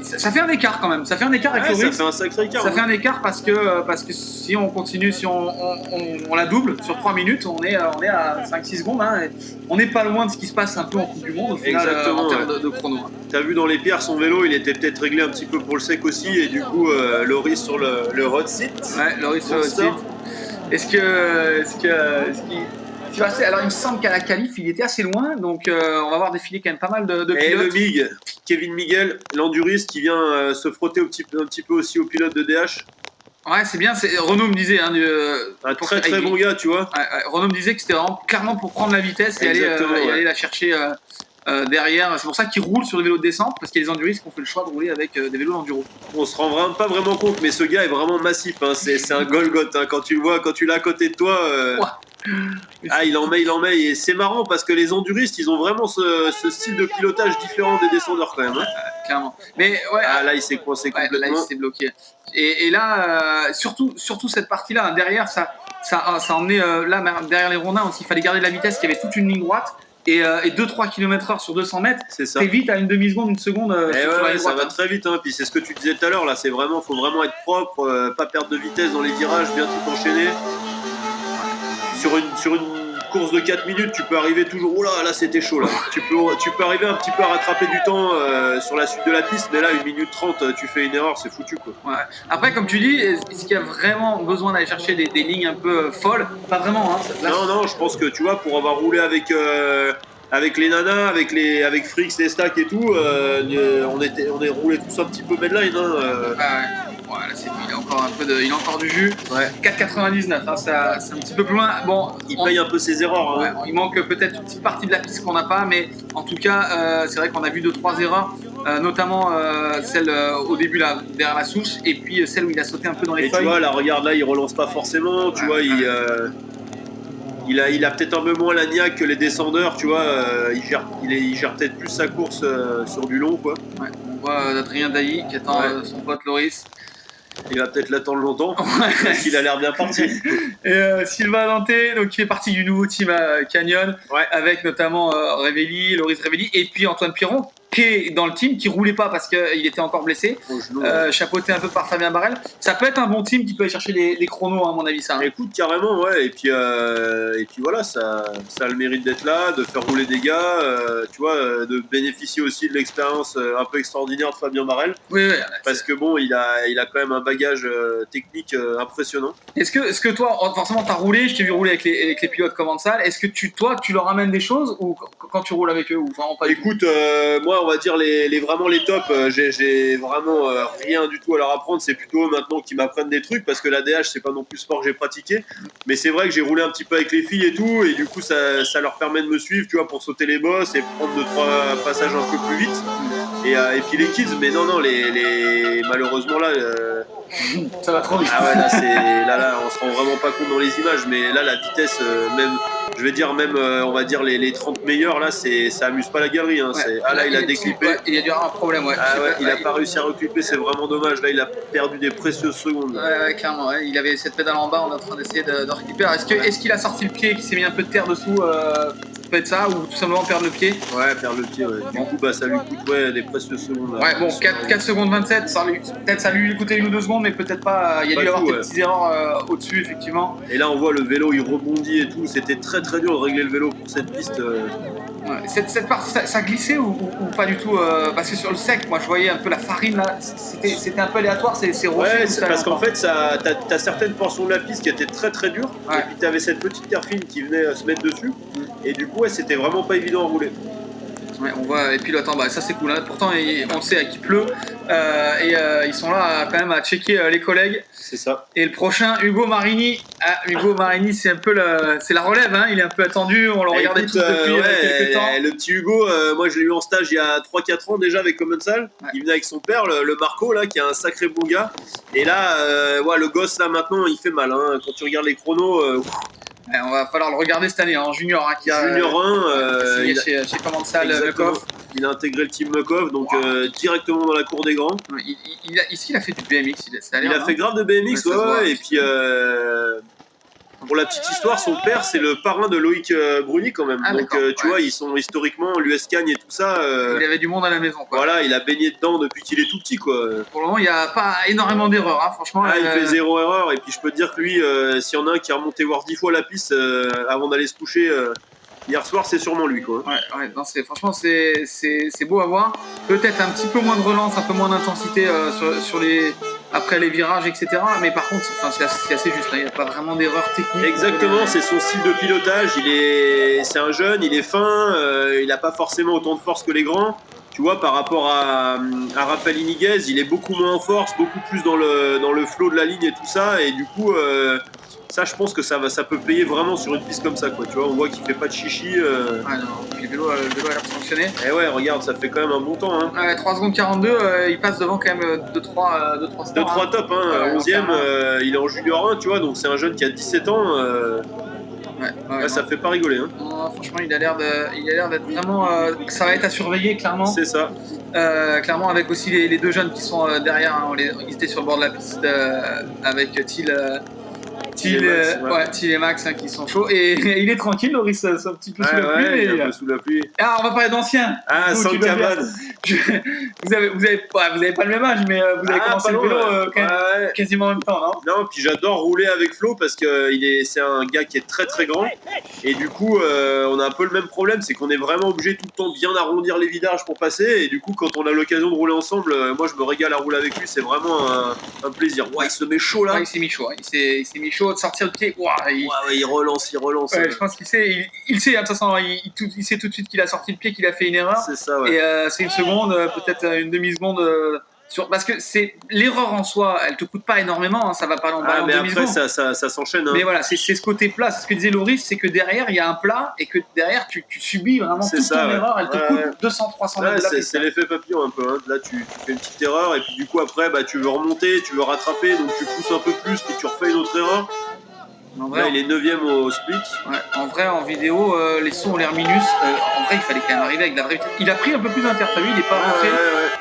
Ça fait un écart quand même. Ça fait un écart avec Loris. Ça fait un sacré écart. Ça fait un écart parce que si on continue, si on la double sur 3 minutes, on est à 5-6 secondes. Hein, et on n'est pas loin de ce qui se passe un peu en Coupe du Monde au final. Exactement, en termes de chrono. Hein. T'as vu dans les pierres, son vélo, il était peut-être réglé un petit peu pour le sec aussi. Et du coup, Loris sur le hot seat. Ouais, Loris sur le hot seat. Est-ce qu'il alors il me semble qu'à la qualif il était assez loin, donc on va voir défiler quand même pas mal de pilotes. Et le MIG, Kevin Miguel, l'enduriste qui vient se frotter un petit peu aussi au pilote de DH. Ouais, c'est bien, Renaud me disait. Hein, un très bon gars, tu vois. Renaud me disait que c'était vraiment clairement pour prendre la vitesse et aller la chercher derrière. C'est pour ça qu'il roule sur des vélos de descente, parce qu'il y a des enduristes qui ont fait le choix de rouler avec des vélos d'enduro. On se rend pas vraiment compte, mais ce gars est vraiment massif. Hein. C'est un Golgoth. Hein. Quand tu le vois, quand tu l'as à côté de toi. Il en met. Et c'est marrant parce que les enduristes, ils ont vraiment ce style de pilotage différent des descendeurs quand même. Hein. Clairement. Mais ouais. Là, il s'est coincé complètement. Là, il s'est bloqué. Et là, surtout cette partie-là, derrière, ça emmenait là, derrière les rondins aussi, il fallait garder de la vitesse, qu'il y avait toute une ligne droite. Et 2-3 km/h sur 200 mètres, c'est vite à une demi-seconde, une seconde. Ça va très vite. Hein. Puis c'est ce que tu disais tout à l'heure. Là, faut vraiment être propre, pas perdre de vitesse dans les virages, bien tout enchaîner. Sur une course de 4 minutes, tu peux arriver toujours. Oh là c'était chaud là. tu peux arriver un petit peu à rattraper du temps sur la suite de la piste, mais là, 1 minute 30, tu fais une erreur, c'est foutu quoi. Ouais. Après, comme tu dis, est-ce qu'il y a vraiment besoin d'aller chercher des lignes un peu folles? Pas vraiment. Hein. Non, je pense que tu vois, pour avoir roulé avec les nanas, avec Frix, les stacks et tout, on est roulé tous un petit peu medline. Voilà, il a encore du jus. Ouais. 4,99, hein, c'est un petit peu plus loin. Bon, il paye un peu ses erreurs. Hein. Ouais, il manque peut-être une petite partie de la piste qu'on n'a pas, mais en tout cas, c'est vrai qu'on a vu 2-3 erreurs, notamment celle au début là, derrière la souche, et puis celle où il a sauté un peu dans les feuilles. Tu vois, là, regarde, là, il relance pas forcément. Tu vois, il a peut-être un peu moins la niaque que les descendeurs, tu vois. Il gère peut-être plus sa course sur du long, quoi. Ouais, on voit Adrien Dailly qui attend son pote Loris. Il va peut-être l'attendre longtemps, parce qu'il a l'air bien parti. Et Sylvain Dante, donc, qui est parti du nouveau team Canyon, avec notamment Loris Revelli, et puis Antoine Piron, qui est dans le team, qui roulait pas parce qu'il était encore blessé, chapeauté un peu par Fabien Barrel. Ça peut être un bon team qui peut aller chercher les chronos, à mon avis. Ça. Écoute, carrément, ouais. Et puis voilà, ça a le mérite d'être là, de faire rouler des gars, tu vois, de bénéficier aussi de l'expérience un peu extraordinaire de Fabien Barrel. Oui, parce que bon, il a quand même un bagage technique impressionnant. Est-ce que toi, forcément, tu as roulé, je t'ai vu rouler avec les pilotes Commensal, est-ce que tu leur amènes des choses ou quand tu roules avec eux ou vraiment pas? Écoute, moi, on va dire vraiment les tops, j'ai vraiment rien du tout à leur apprendre. C'est plutôt maintenant qu'ils m'apprennent des trucs parce que la DH, c'est pas non plus le sport que j'ai pratiqué. Mais c'est vrai que j'ai roulé un petit peu avec les filles et tout, et du coup, ça leur permet de me suivre, tu vois, pour sauter les bosses et prendre 2-3 passages un peu plus vite. Et puis les kids, mais non, malheureusement là. Ça va trop vite. Ah ouais, là, on se rend vraiment pas compte dans les images, mais là, la vitesse, je vais dire on va dire les 30 meilleurs, là, ça amuse pas la galerie. Hein. Là, il a déclippé. Il y a dû avoir un problème, il a pas réussi à recliper, c'est vraiment dommage. Là, il a perdu des précieuses secondes. Ouais, clairement. Ouais. Il avait cette pédale en bas, on est en train d'essayer de reclipper. Est-ce qu'il a sorti le pied, qu'il s'est mis un peu de terre dessous? Ça peut être ça, ou tout simplement perdre le pied? Ouais, perdre le pied, ouais. Du coup, ça lui coûte des précieuses secondes. Ouais, bon, 4 secondes 27, peut-être ça lui coûtait 1 ou 2 secondes, mais peut-être pas. Il y a dû y avoir des petites erreurs au-dessus, effectivement. Et là, on voit le vélo, il rebondit et tout. C'était très très dur de régler le vélo pour cette piste. Ouais. Cette partie, ça glissait ou pas du tout? Parce que sur le sec, moi je voyais un peu la farine là, c'était un peu aléatoire, c'est rocheux. Ouais, parce qu'en fait, t'as certaines portions de la piste qui étaient très très dures, et puis t'avais cette petite terre fine qui venait se mettre dessus, et du coup, c'était vraiment pas évident à rouler. Ouais, on voit, et puis là, attends, ça c'est cool, hein. Pourtant on le sait qu'il pleut, et ils sont là quand même à checker les collègues. C'est ça. Et le prochain, Hugo Marini. Hugo Marini, c'est un peu c'est la relève, hein. Il est un peu attendu, on le regardait tous depuis quelques temps. Le petit Hugo, moi je l'ai eu en stage il y a 3-4 ans déjà avec Commensal. Ouais. Il venait avec son père, le Marco, là, qui est un sacré bon gars. Et là, le gosse là maintenant, il fait mal, hein. Quand tu regardes les chronos. On va falloir le regarder cette année en junior. Hein, Junior 1, chez Commensal Mekov. Il a intégré le team Mekov, donc directement dans la cour des grands. Ici, il a fait du BMX. Il a fait grave de BMX, ouais. Et puis pour la petite histoire, son père, c'est le parrain de Loïc Bruni quand même. Ah, donc, tu vois, ils sont historiquement, l'US-Cagne et tout ça. Il avait du monde à la maison, quoi. Voilà, il a baigné dedans depuis qu'il est tout petit, quoi. Pour le moment, il n'y a pas énormément d'erreurs, hein, franchement. Ah, il fait 0 erreur. Et puis, je peux te dire que lui, s'il y en a un qui a remonté voir 10 fois la piste avant d'aller se coucher, hier soir, c'est sûrement lui, quoi. Ouais, non, franchement, c'est beau à voir. Peut-être un petit peu moins de relance, un peu moins d'intensité après les virages, etc. Mais par contre, c'est assez juste. Il n'y a pas vraiment d'erreur technique. Exactement, c'est son style de pilotage. C'est un jeune, il est fin, il n'a pas forcément autant de force que les grands. Tu vois, par rapport à Rafael Iniguez, il est beaucoup moins en force, beaucoup plus dans le flow de la ligne et tout ça. Et du coup, ça, je pense que ça peut payer vraiment sur une piste comme ça, quoi. Tu vois, on voit qu'il fait pas de chichi. Ah non, puis le vélo a l'air de fonctionner. Et ouais, regarde, ça fait quand même un bon temps. Hein. 3 secondes 42, il passe devant quand même 2-3 stars. 2-3 top, hein. 11e, il est en junior 1, tu vois, donc c'est un jeune qui a 17 ans. Ça fait pas rigoler. Hein. Non, franchement, il a l'air d'être vraiment. Ça va être à surveiller, clairement. C'est ça. Clairement, avec aussi les deux jeunes qui sont derrière. Hein, ils étaient sur le bord de la piste avec Thiel et Max, hein, qui sont chauds. Et il est tranquille, Loris, un petit peu sous la pluie. Il est un peu sous la pluie. Ah, on va parler d'anciens. Ah, sans cabane. Vous avez pas le même âge, mais vous avez commencé le vélo quasiment en même temps, non? Non, puis j'adore rouler avec Flo parce que c'est un gars qui est très très grand. Et du coup, on a un peu le même problème, c'est qu'on est vraiment obligé tout le temps de bien arrondir les virages pour passer. Et du coup, quand on a l'occasion de rouler ensemble, moi je me régale à rouler avec lui, c'est vraiment un plaisir. Ouais, il se met chaud là. Ouais, il s'est mis chaud. Il s'est mis chaud de sortir le pied. Il relance. Ouais, je pense qu'il sait. Il sait, hein, de toute façon, il sait tout de suite qu'il a sorti le pied, qu'il a fait une erreur. C'est ça, ouais. Et c'est une seconde, peut-être une demi-seconde. Parce que l'erreur en soi, elle te coûte pas énormément, hein, ça va pas en mais après demi-seconde. ça s'enchaîne. Hein. Mais voilà, c'est ce côté plat, c'est ce que disait Loris, c'est que derrière il y a un plat et que derrière tu subis vraiment toute ton erreur, elle te coûte 200-300 mètres de la piste. C'est l'effet papillon un peu. Hein. Là tu fais une petite erreur et puis du coup après tu veux remonter, tu veux rattraper, donc tu pousses un peu plus, puis tu refais une autre erreur. Là, il est 9ème au split. Ouais, en vrai, en vidéo, les sons ont l'air minus. En vrai, il fallait quand même arriver avec la vraie vitesse. Il a pris un peu plus d'inter, t'as vu, il est pas rentré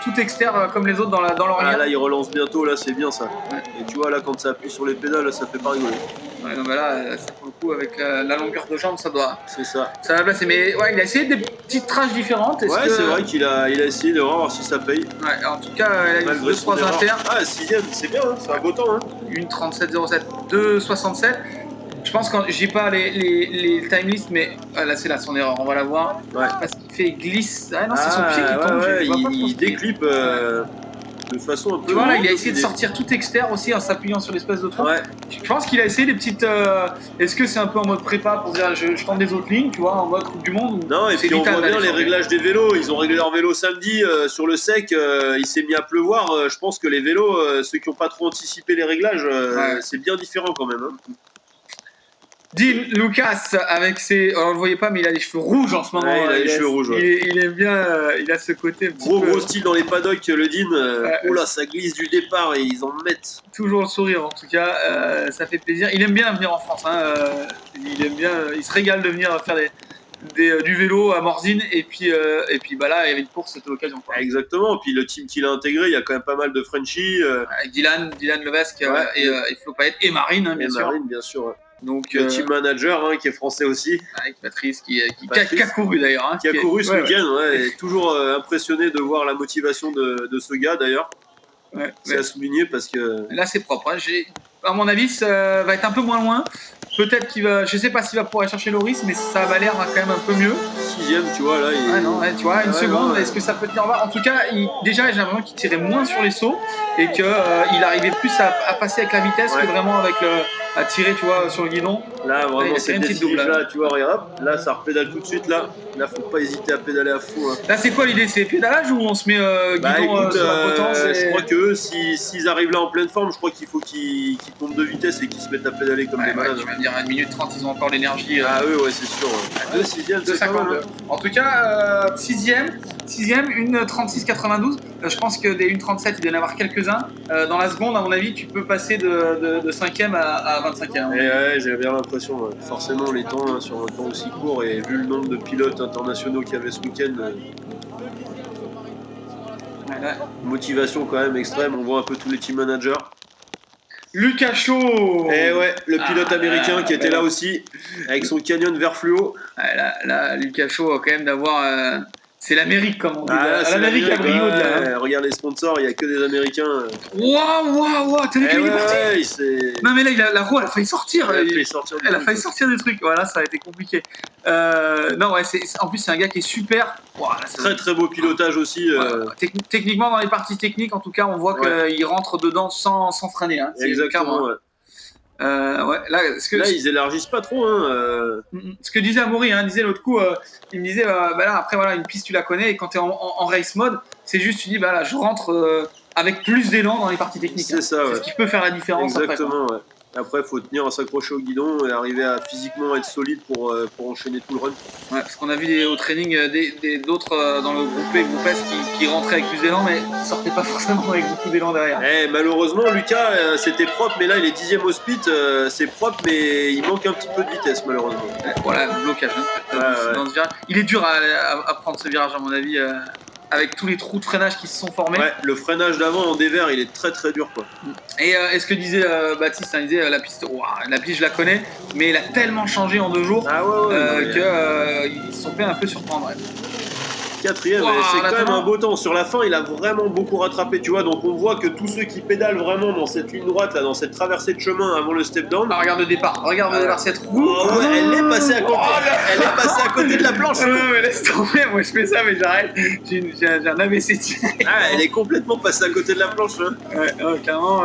tout externe comme les autres dans l'orient. Ah, là, il relance bientôt, là, c'est bien ça. Ouais. Et tu vois, là, quand ça appuie sur les pédales, ça fait pas rigoler. Ouais, non, mais là, ça, pour le coup, avec la longueur de jambe, ça doit. C'est ça. Ça va placer. Mais ouais, il a essayé des petites trages différentes. C'est vrai qu'il a essayé de voir si ça paye. Ouais, en tout cas, il a eu 2-3 inter. Ah, 6ème, c'est bien, hein, c'est un beau temps. Hein. Une 37,07, 2,67. Je pense que j'ai pas les time lists, mais là c'est là son erreur, on va la voir. Ouais. Parce qu'il fait glisse. Ah non, c'est son pied qui tombe. Ouais, il déclipe de façon un peu. Tu vois, là, il a essayé de sortir tout externe aussi en s'appuyant sur l'espèce de tronc. Ouais. Je pense qu'il a essayé des petites. Est-ce que c'est un peu en mode prépa pour dire je tente des autres lignes, tu vois, en mode Coupe du Monde ou Non, et puis on voit bien les réglages des vélos. Ils ont réglé leur vélo samedi sur le sec. Il s'est mis à pleuvoir. Je pense que les vélos, ceux qui n'ont pas trop anticipé les réglages, c'est bien différent quand même. Hein. Dean Lucas avec ses. Alors, on le voyait pas, mais il a les cheveux rouges en ce moment. Ouais, il a les cheveux rouges. Ouais. Il aime bien. Il a ce côté. Gros style dans les paddocks, le Dean. Oh là, ça glisse du départ et ils en mettent. Toujours le sourire en tout cas. Ça fait plaisir. Il aime bien venir en France. Hein. Il aime bien. Il se régale de venir faire du vélo à Morzine. Et puis bah là, il y avait une course, c'était l'occasion. Exactement. Et puis le team qu'il a intégré, il y a quand même pas mal de Frenchies. Avec Dylan Levesque et Flo Paet et Marine, hein, bien sûr. Marine, bien sûr. Donc, le team manager qui est français aussi. Avec Patrice qui a couru d'ailleurs. Hein, qui a couru ce week-end, et toujours impressionné de voir la motivation de ce gars d'ailleurs. C'est à souligner parce que. Là c'est propre. Hein. À mon avis, ça va être un peu moins loin. Peut-être qu'il va. Je sais pas s'il va pouvoir aller chercher Loris, mais ça va l'air quand même un peu mieux. 6ème, tu vois, là. Tu vois, une seconde. Est-ce que ça peut tenir en bas? En tout cas, déjà, j'ai l'impression qu'il tirait moins sur les sauts et qu'il arrivait plus à passer avec la vitesse que vraiment avec à tirer, tu vois, sur le guidon. Là, vraiment, c'est une petite double. Là, tu vois, regarde, là, ça repédale tout de suite. Là, faut pas hésiter à pédaler à fond. Hein. Là, c'est quoi l'idée? C'est pédalage ou on se met guidon sur la potence Je crois qu'eux, s'ils arrivent là en pleine forme, je crois qu'il faut qu'ils tombent de vitesse et qu'ils se mettent à pédaler comme des malades. Tu vas me dire, à 1 minute 30, ils ont encore l'énergie. Ah, eux, ouais, c'est sûr. 2 6e, 2,52. En tout cas, 6e, une 36,92. Je pense que des 1,37, il doit y en avoir quelques-uns. Dans la seconde, à mon avis, tu peux passer de 5e à 25e. Et ouais, j'ai bien l'impression. Forcément, les temps sur un temps aussi court et vu le nombre de pilotes internationaux qu'il y avait ce week-end, motivation quand même extrême. On voit un peu tous les team managers. Lucas Shaw. Et ouais, le pilote américain qui était là aussi, avec son canyon vert fluo. Là, Lucas Shaw, quand même, d'avoir. C'est l'Amérique, comme on dit. L'Amérique à Brio, ouais. Regarde les sponsors, il n'y a que des Américains. Waouh, t'as vu qu'il est parti Non, mais là, la roue, elle a failli sortir. Elle a failli sortir des trucs. Voilà, ça a été compliqué. Non, ouais, en plus, c'est un gars qui est super. Wow, là, très beau pilotage aussi. Techniquement, dans les parties techniques, en tout cas, on voit qu'il rentre dedans sans freiner. Hein. Exactement, ouais. Là, ils élargissent pas trop. Hein, Ce que disait Amaury, disait l'autre coup, il me disait, là, après, voilà, une piste, tu la connais, et quand tu es en race mode, c'est juste, tu dis, là, je rentre avec plus d'élan dans les parties techniques. C'est ça, ouais. C'est ce qui peut faire la différence. Exactement, après, ouais. Après, il faut tenir à s'accrocher au guidon et arriver à physiquement être solide pour enchaîner tout le run. Ouais, parce qu'on a vu au training d'autres dans le groupe B, groupe S qui rentraient avec plus d'élan, mais qui sortaient pas forcément avec beaucoup d'élan derrière. Malheureusement, Lucas, c'était propre, mais là, il est 10ème au speed. C'est propre, mais il manque un petit peu de vitesse, malheureusement. Voilà, blocage. Dans ce virage. Il est dur à prendre ce virage, à mon avis. Avec tous les trous de freinage qui se sont formés. Ouais, le freinage d'avant en dévers, il est très très dur, quoi. Et ce que disait Baptiste, il disait la piste, je la connais, mais elle a tellement changé en 2 jours qu'ils se sont fait un peu surprendre. Ouais. 4ème, c'est quand même un beau temps. Sur la fin, il a vraiment beaucoup rattrapé, tu vois. Donc on voit que tous ceux qui pédalent vraiment dans cette ligne droite, là, dans cette traversée de chemin avant le step down. Regarde le départ, cette roue. Elle est passée à côté. Elle est passée à côté de la planche. Mais laisse tomber, moi je fais ça, mais j'arrête. J'ai un AVC direct. Elle est complètement passée à côté de la planche. Hein. Ouais, carrément.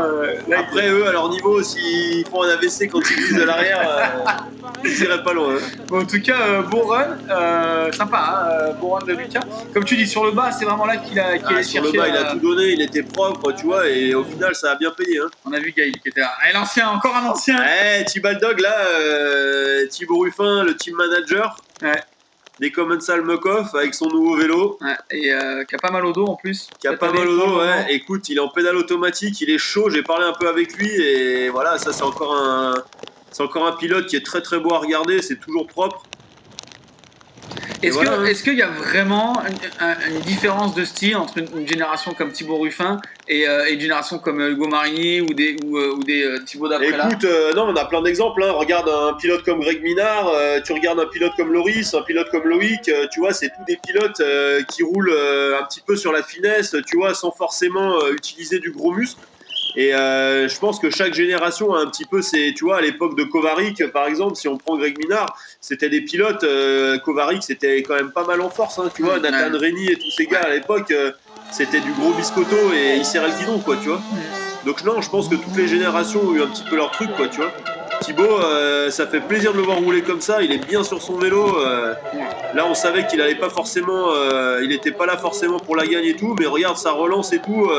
Après, eux, à leur niveau, s'ils font un AVC quand ils glissent de l'arrière, ils iraient pas loin. Hein. Bon, en tout cas, bon run, sympa, bon run de Lucas. Comme tu dis, sur le bas, c'est vraiment là qu'il a cherché. Sur le bas, il a tout donné, il était propre, tu vois, et au final, ça a bien payé. Hein. On a vu Gaël qui était là. Encore un ancien. T-Baldog, là, Thibaut Ruffin, le team manager. Ouais. Des Commensal Muck-Off avec son nouveau vélo. Ouais, et qui a pas mal au dos en plus. Qui a pas mal au dos, ouais. Écoute, il est en pédale automatique, il est chaud, j'ai parlé un peu avec lui, et voilà, ça c'est encore un pilote qui est très très beau à regarder, c'est toujours propre. Est-ce qu'il y a vraiment une différence de style entre une génération comme Thibaut Ruffin et une génération comme Hugo Marini ou des Thibaut d'après là? Écoute, non, on a plein d'exemples. Hein. Regarde un pilote comme Greg Minard, tu regardes un pilote comme Loris, un pilote comme Loïc, tu vois, c'est tous des pilotes qui roulent un petit peu sur la finesse, tu vois, sans forcément utiliser du gros muscle. Et je pense que chaque génération a un petit peu tu vois, à l'époque de Kovarik, par exemple, si on prend Greg Minard, c'était des pilotes, Kovarik, c'était quand même pas mal en force, hein, tu vois, Nathan Rennie et tous ces gars à l'époque, c'était du gros biscotto et il serrait le guidon, quoi, tu vois. Donc non, je pense que toutes les générations ont eu un petit peu leur truc, quoi, tu vois. Thibaut, ça fait plaisir de le voir rouler comme ça, il est bien sur son vélo. Là, on savait qu'il allait pas forcément, il était pas là forcément pour la gagne et tout, mais regarde sa relance et tout.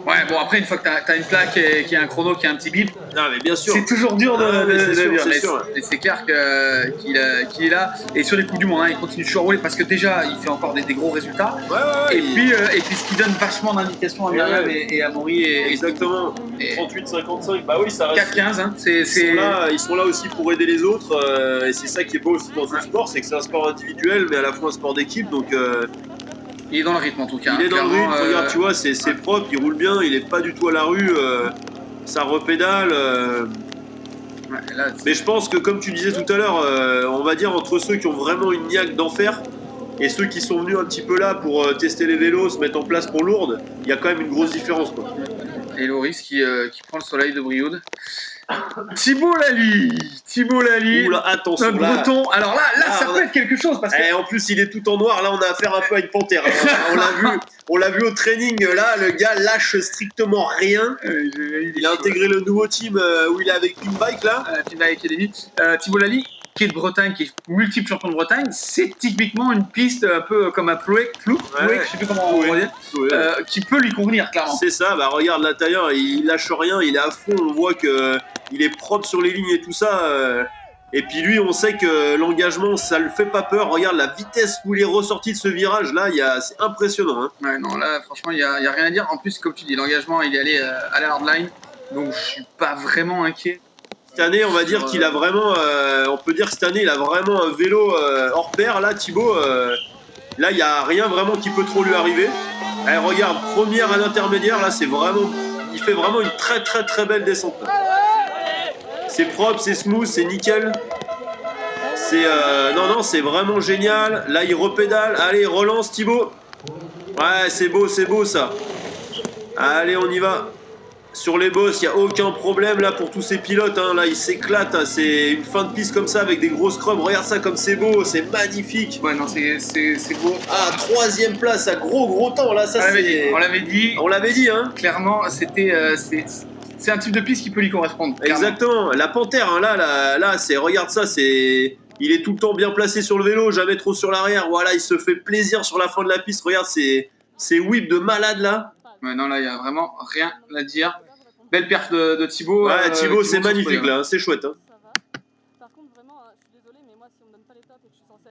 Ouais, bon, après, une fois que t'as une plaque qui a un chrono qui a un petit bip, non, mais bien sûr. C'est toujours dur de dire. sûr. Mais c'est clair qu'il est là. Et sur les coups du monde, il continue toujours à rouler parce que déjà, il fait encore des gros résultats. Ouais, et puis, ce qui donne vachement d'indications à Myriam et à Maury. Exactement. 38-55, bah oui, ça reste. 4-15, hein. Ils sont là aussi pour aider les autres. Et c'est ça qui est beau aussi dans ce sport, c'est que c'est un sport individuel, mais à la fois un sport d'équipe. Donc. Il est dans le rythme en tout cas. Il est dans le rythme, regarde, tu vois, c'est propre, il roule bien, il est pas du tout à la rue, ça repédale. Mais je pense que, comme tu disais tout à l'heure, on va dire entre ceux qui ont vraiment une niaque d'enfer et ceux qui sont venus un petit peu là pour tester les vélos, se mettre en place pour Lourdes, il y a quand même une grosse différence, quoi. Et Loris qui prend le soleil de Brioude. Thibaut Lally. Oula, attention. Notre breton. Alors là, ça peut être quelque chose parce que. En plus, il est tout en noir. Là, on a affaire un peu à une panthère. On l'a vu au training. Là, le gars lâche strictement rien. Il a intégré le nouveau team où il est avec Pinbike là. Pinbike Academy. Thibaut Lally, qui est de Bretagne, qui est multiple champion de Bretagne, c'est typiquement une piste un peu comme un Plouec, je sais plus comment on va dire, qui peut lui convenir clairement. C'est ça. Bah regarde là, d'ailleurs, il lâche rien. Il est à fond. On voit que il est propre sur les lignes et tout ça. Et puis lui, on sait que l'engagement, ça le fait pas peur. Regarde la vitesse où il est ressorti de ce virage, là, c'est impressionnant. Hein. Ouais, non, là, franchement, il y a rien à dire. En plus, comme tu dis, l'engagement, il est allé à la hardline, donc je suis pas vraiment inquiet. Cette année, on va dire qu'il a vraiment, on peut dire que cette année, il a vraiment un vélo hors pair. Là, Thibaut, là, il y a rien vraiment qui peut trop lui arriver. Regarde, première à l'intermédiaire, là, c'est vraiment il fait vraiment une très belle descente. C'est propre, c'est smooth, c'est nickel. Non, c'est vraiment génial. Là, il repédale. Allez, relance Thibaut. Ouais, c'est beau ça. Allez, on y va. Sur les bosses, il n'y a aucun problème là pour tous ces pilotes. Hein. Là, ils s'éclatent. Hein. C'est une fin de piste comme ça avec des gros scrums. Regarde ça comme c'est beau, c'est magnifique. Ouais, non, c'est beau. Ah, 3e place, à gros temps. Là, ça c'est. On l'avait dit. On l'avait dit, hein. Clairement, c'est un type de piste qui peut lui correspondre. Clairement. Exactement. La Panthère, hein, là, c'est. Regarde ça, c'est. Il est tout le temps bien placé sur le vélo, jamais trop sur l'arrière. Voilà, il se fait plaisir sur la fin de la piste. Regarde, c'est whip de malade là. Ouais, non, là, il n'y a vraiment rien à dire. Belle perf de Thibaut. Ouais, Thibaut, c'est magnifique là, c'est chouette. Hein. Par contre, vraiment, je suis désolé, mais moi, si on me donne pas les tops et que je suis censé.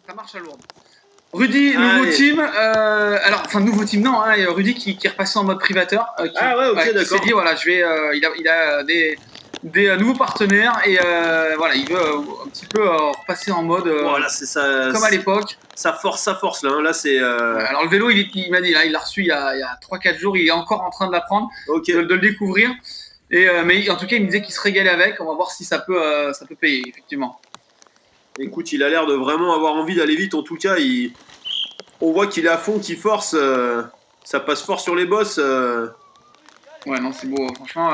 Ça marche à Lourdes. Rudy, nouveau team. Alors, enfin, nouveau team, non. Hein, Rudy qui est repassé en mode privateur. Ok, qui d'accord. s'est dit, voilà, il a des nouveaux partenaires et voilà, il veut un petit peu repasser en mode voilà, c'est ça, comme à l'époque. Ça force là. Hein, là, c'est. Alors, le vélo, il m'a dit, là, il l'a reçu il y a 3-4 jours. Il est encore en train de l'apprendre, de le découvrir. Mais en tout cas, il me disait qu'il se régalait avec. On va voir si ça peut payer, effectivement. Écoute, il a l'air de vraiment avoir envie d'aller vite. En tout cas, on voit qu'il est à fond, qu'il force. Ça passe fort sur les bosses. Ouais, non, c'est beau. Franchement,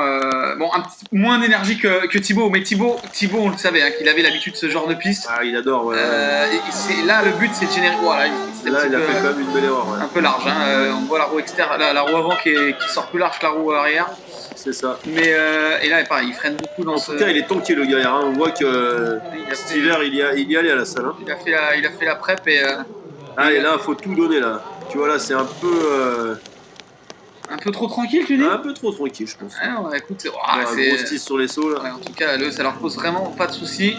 bon, un petit moins d'énergie que Thibaut. Mais Thibaut, on le savait, hein, qu'il avait l'habitude de ce genre de piste. Ah, il adore. Ouais. Là, le but, c'est de générer. Voilà, il a fait quand même une belle erreur. Ouais. Un peu large. Hein. On voit la roue externe, la roue avant qui sort plus large que la roue arrière. C'est ça. Mais et là, pareil, il freine beaucoup dans En tout cas, il est tanké le gars. Hein. On voit que cet hiver, il y allait à la salle. Hein. Il a fait la prep et. Et là, il faut tout donner là. Tu vois là, c'est un peu. Un peu trop tranquille, tu dis? Un peu trop tranquille, je pense. Ah non, écoute, c'est grosse tisse sur les sauts là. Ouais, en tout cas, ça leur pose vraiment pas de soucis.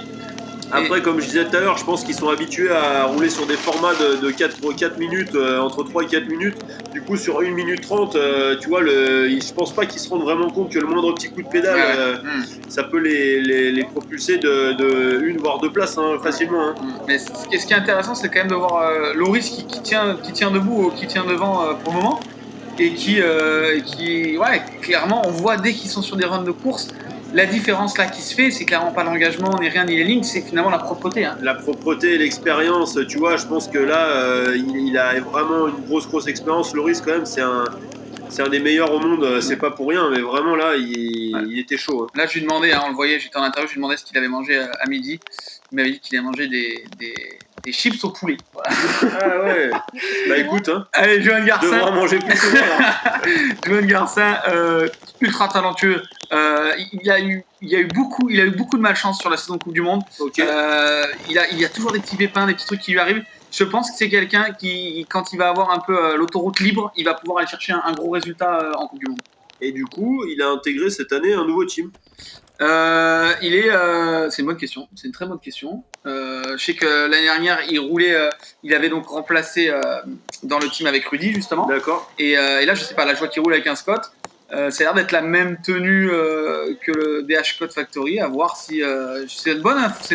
Après, comme je disais tout à l'heure, je pense qu'ils sont habitués à rouler sur des formats de 4 minutes, entre 3 et 4 minutes. Du coup, sur 1 minute 30, tu vois, je pense pas qu'ils se rendent vraiment compte que le moindre petit coup de pédale, ça peut les propulser de 1 voire 2 places hein, facilement. Hein. Mais ce qui est intéressant, c'est quand même de voir Loris qui tient debout, qui tient devant pour le moment. Et qui ouais, clairement, on voit dès qu'ils sont sur des runs de course, la différence là qui se fait, c'est clairement pas l'engagement, ni rien, ni les lignes, c'est finalement la propreté. Hein. La propreté, l'expérience, tu vois, je pense que là, il a vraiment une grosse expérience. Loris, quand même, c'est un des meilleurs au monde, c'est pas pour rien, mais vraiment là, il était chaud. Hein. Là, je lui demandais, hein, on le voyait, j'étais en interview, je lui demandais ce qu'il avait mangé à midi. Il m'avait dit qu'il avait mangé des chips au poulet. Voilà. Ah ouais. Bah écoute, hein. Allez, Johan Garcin. Devra en manger plus souvent là. Johan Garcin, ultra talentueux. Il a eu beaucoup de malchance sur la saison de Coupe du Monde. Okay. Il y a toujours des petits pépins, des petits trucs qui lui arrivent. Je pense que c'est quelqu'un qui, quand il va avoir un peu l'autoroute libre, il va pouvoir aller chercher un gros résultat en Coupe du Monde. Et du coup, il a intégré cette année un nouveau team. C'est une bonne question. C'est une très bonne question. Je sais que l'année dernière, il roulait. Il avait donc remplacé dans le team avec Rudy justement. D'accord. Et là, je sais pas. Là, je vois qu'il roule avec un Scott. Ça a l'air d'être la même tenue que le DH Scott Factory. À voir si c'est une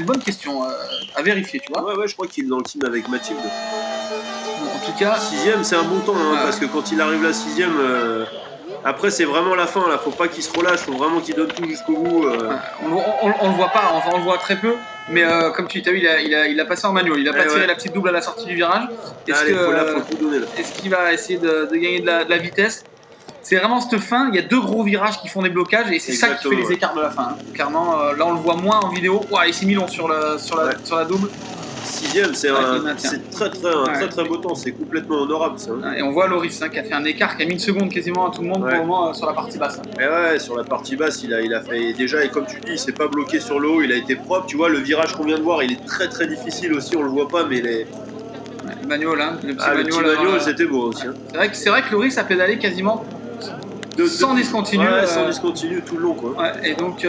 bonne question à vérifier, tu vois. Ouais, je crois qu'il est dans le team avec Mathilde. Bon, en tout cas, 6ème, c'est un bon temps, hein, parce que quand il arrive là 6ème. Après, c'est vraiment la fin, là. Faut pas qu'il se relâche, faut vraiment qu'il donne tout jusqu'au bout. On le voit pas, enfin on le voit très peu, mais comme tu as vu, il a passé en manuel, il a pas tiré la petite double à la sortie du virage. Faut tout donner là. Est-ce qu'il va essayer de gagner de la vitesse? C'est vraiment cette fin, il y a 2 gros virages qui font des blocages et c'est ça qui fait les écarts de la fin. Hein. Clairement, là on le voit moins en vidéo. Ouais, il s'est mis long sur la double. 6ème, c'est très beau temps, c'est complètement honorable ça. Et on voit Loris qui a fait un écart, qui a mis une seconde quasiment à tout le monde pour le moment sur la partie basse. Et ouais, sur la partie basse, il a fait déjà, et comme tu dis, il s'est pas bloqué sur le haut, il a été propre. Tu vois, le virage qu'on vient de voir, il est très difficile aussi, on le voit pas, mais le manual, hein, le petit manual, c'était beau aussi. Hein. C'est vrai que Loris a pédalé quasiment sans discontinu. Ouais, sans discontinu tout le long quoi. Ouais, et donc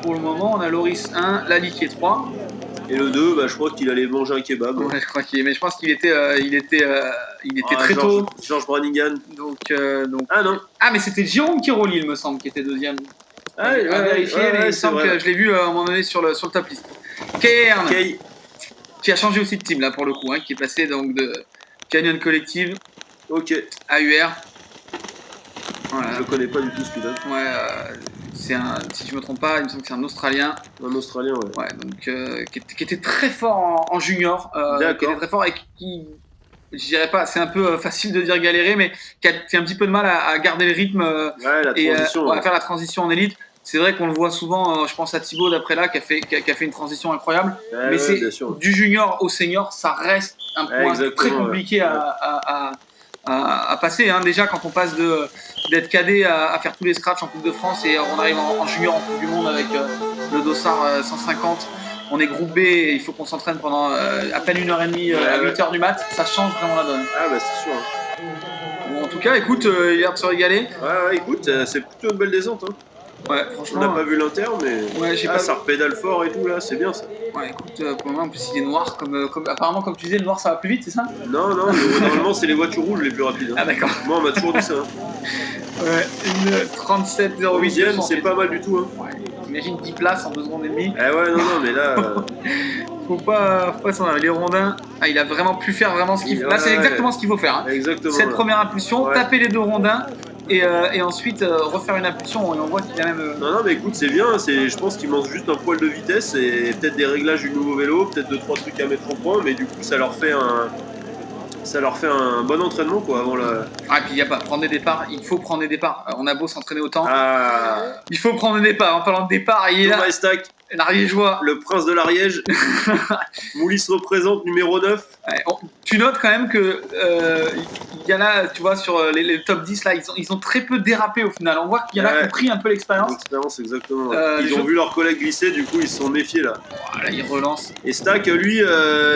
pour le moment, on a Loris 1, Lali qui est 3. Et le 2, je crois qu'il allait manger un kebab. Ouais, je crois mais je pense qu'il était il était très tôt. George Brannigan. Donc, Ah non. Ah, mais c'était Jérôme Kiroli, il me semble, qui était deuxième. Ah, à vérifier, mais il me semble que je l'ai vu à un moment donné sur le top list. Cairn, qui a changé aussi de team là pour le coup, hein, qui est passé donc de Canyon Collective à UR. Voilà. Je connais pas du tout ce pilote. Ouais, c'est si je me trompe pas, il me semble que c'est un Australien. Un Australien, ouais. Ouais, donc qui était très fort en junior. Qui était très fort et qui, je dirais pas, c'est un peu facile de dire galérer, mais qui a un petit peu de mal à garder le rythme et à faire la transition en élite. C'est vrai qu'on le voit souvent, je pense à Thibaut d'après là, qui a fait une transition incroyable. Mais c'est du junior au senior, ça reste un point très compliqué à passer. Hein. Déjà, quand on passe d'être cadet à faire tous les scratchs en Coupe de France et on arrive en junior en Coupe du Monde avec le Dossard 150, on est groupe B et il faut qu'on s'entraîne pendant à peine 1h30 à 8h du mat, ça change vraiment la donne. Ah bah c'est sûr. Bon, en tout cas, écoute, il a l'air de se régaler. Ouais, écoute, c'est plutôt une belle descente. Hein. Ouais, franchement. On n'a pas vu l'inter, mais ça repédale fort et tout là, c'est bien ça. Ouais, écoute, pour le moment, en plus il est noir, apparemment, comme tu disais, le noir ça va plus vite, c'est ça? Non, normalement c'est les voitures rouges les plus rapides. Hein. Ah d'accord. Moi on m'a toujours dit ça. Hein. Ouais, une 37,08. C'est pas mal du tout. Hein. Ouais, t'imagines 10 places en 2 secondes et demie. Eh ouais, non, mais là. Faut pas s'en aller. Les rondins, il a vraiment pu faire vraiment ce qu'il faut. Là, c'est exactement ce qu'il faut faire. Hein. Exactement. Cette première impulsion, taper les 2 rondins. Et ensuite refaire une impulsion et on voit qu'il a même. Non, mais écoute, c'est bien. Je pense qu'il manque juste un poil de vitesse et peut-être des réglages du nouveau vélo, peut-être 2-3 trucs à mettre au point, mais du coup, ça leur fait un bon entraînement quoi avant la. Ah, et puis il n'y a pas prendre des départs, il faut prendre des départs. On a beau s'entraîner autant. Il faut prendre des départs. En parlant de départ, il est là. Estac, l'Ariégeois. Le prince de l'Ariège. Moulis représente numéro 9. Ouais, tu notes quand même que il y en a, tu vois, sur les top 10 là, ils ont très peu dérapé au final. On voit qu'il y en a qui ont pris un peu l'expérience. L'expérience, exactement. Ils ont vu leurs collègues glisser, du coup ils se sont méfiés là. Voilà, ils relancent. Et Stack, lui,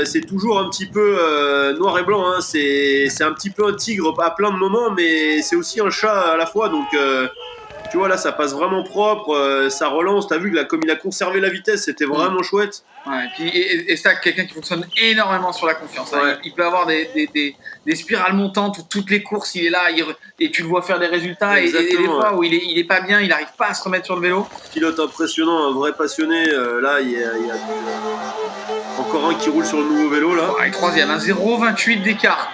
c'est toujours un petit peu noir et blanc. Hein. C'est un petit peu un tigre à plein de moments, mais c'est aussi un chat à la fois. Donc, tu vois, là, ça passe vraiment propre. Ça relance. T'as vu que là, comme il a conservé la vitesse, c'était vraiment chouette. Ouais, et Stack, quelqu'un qui fonctionne énormément sur la confiance. Hein. Il peut avoir des spirales montantes où toutes les courses, il est là et tu le vois faire des résultats. Et des fois où il est pas bien, il n'arrive pas à se remettre sur le vélo. Pilote impressionnant, un vrai passionné. Là, il y a encore un qui roule sur le nouveau vélo là. Ouais, troisième, 0,28 d'écart.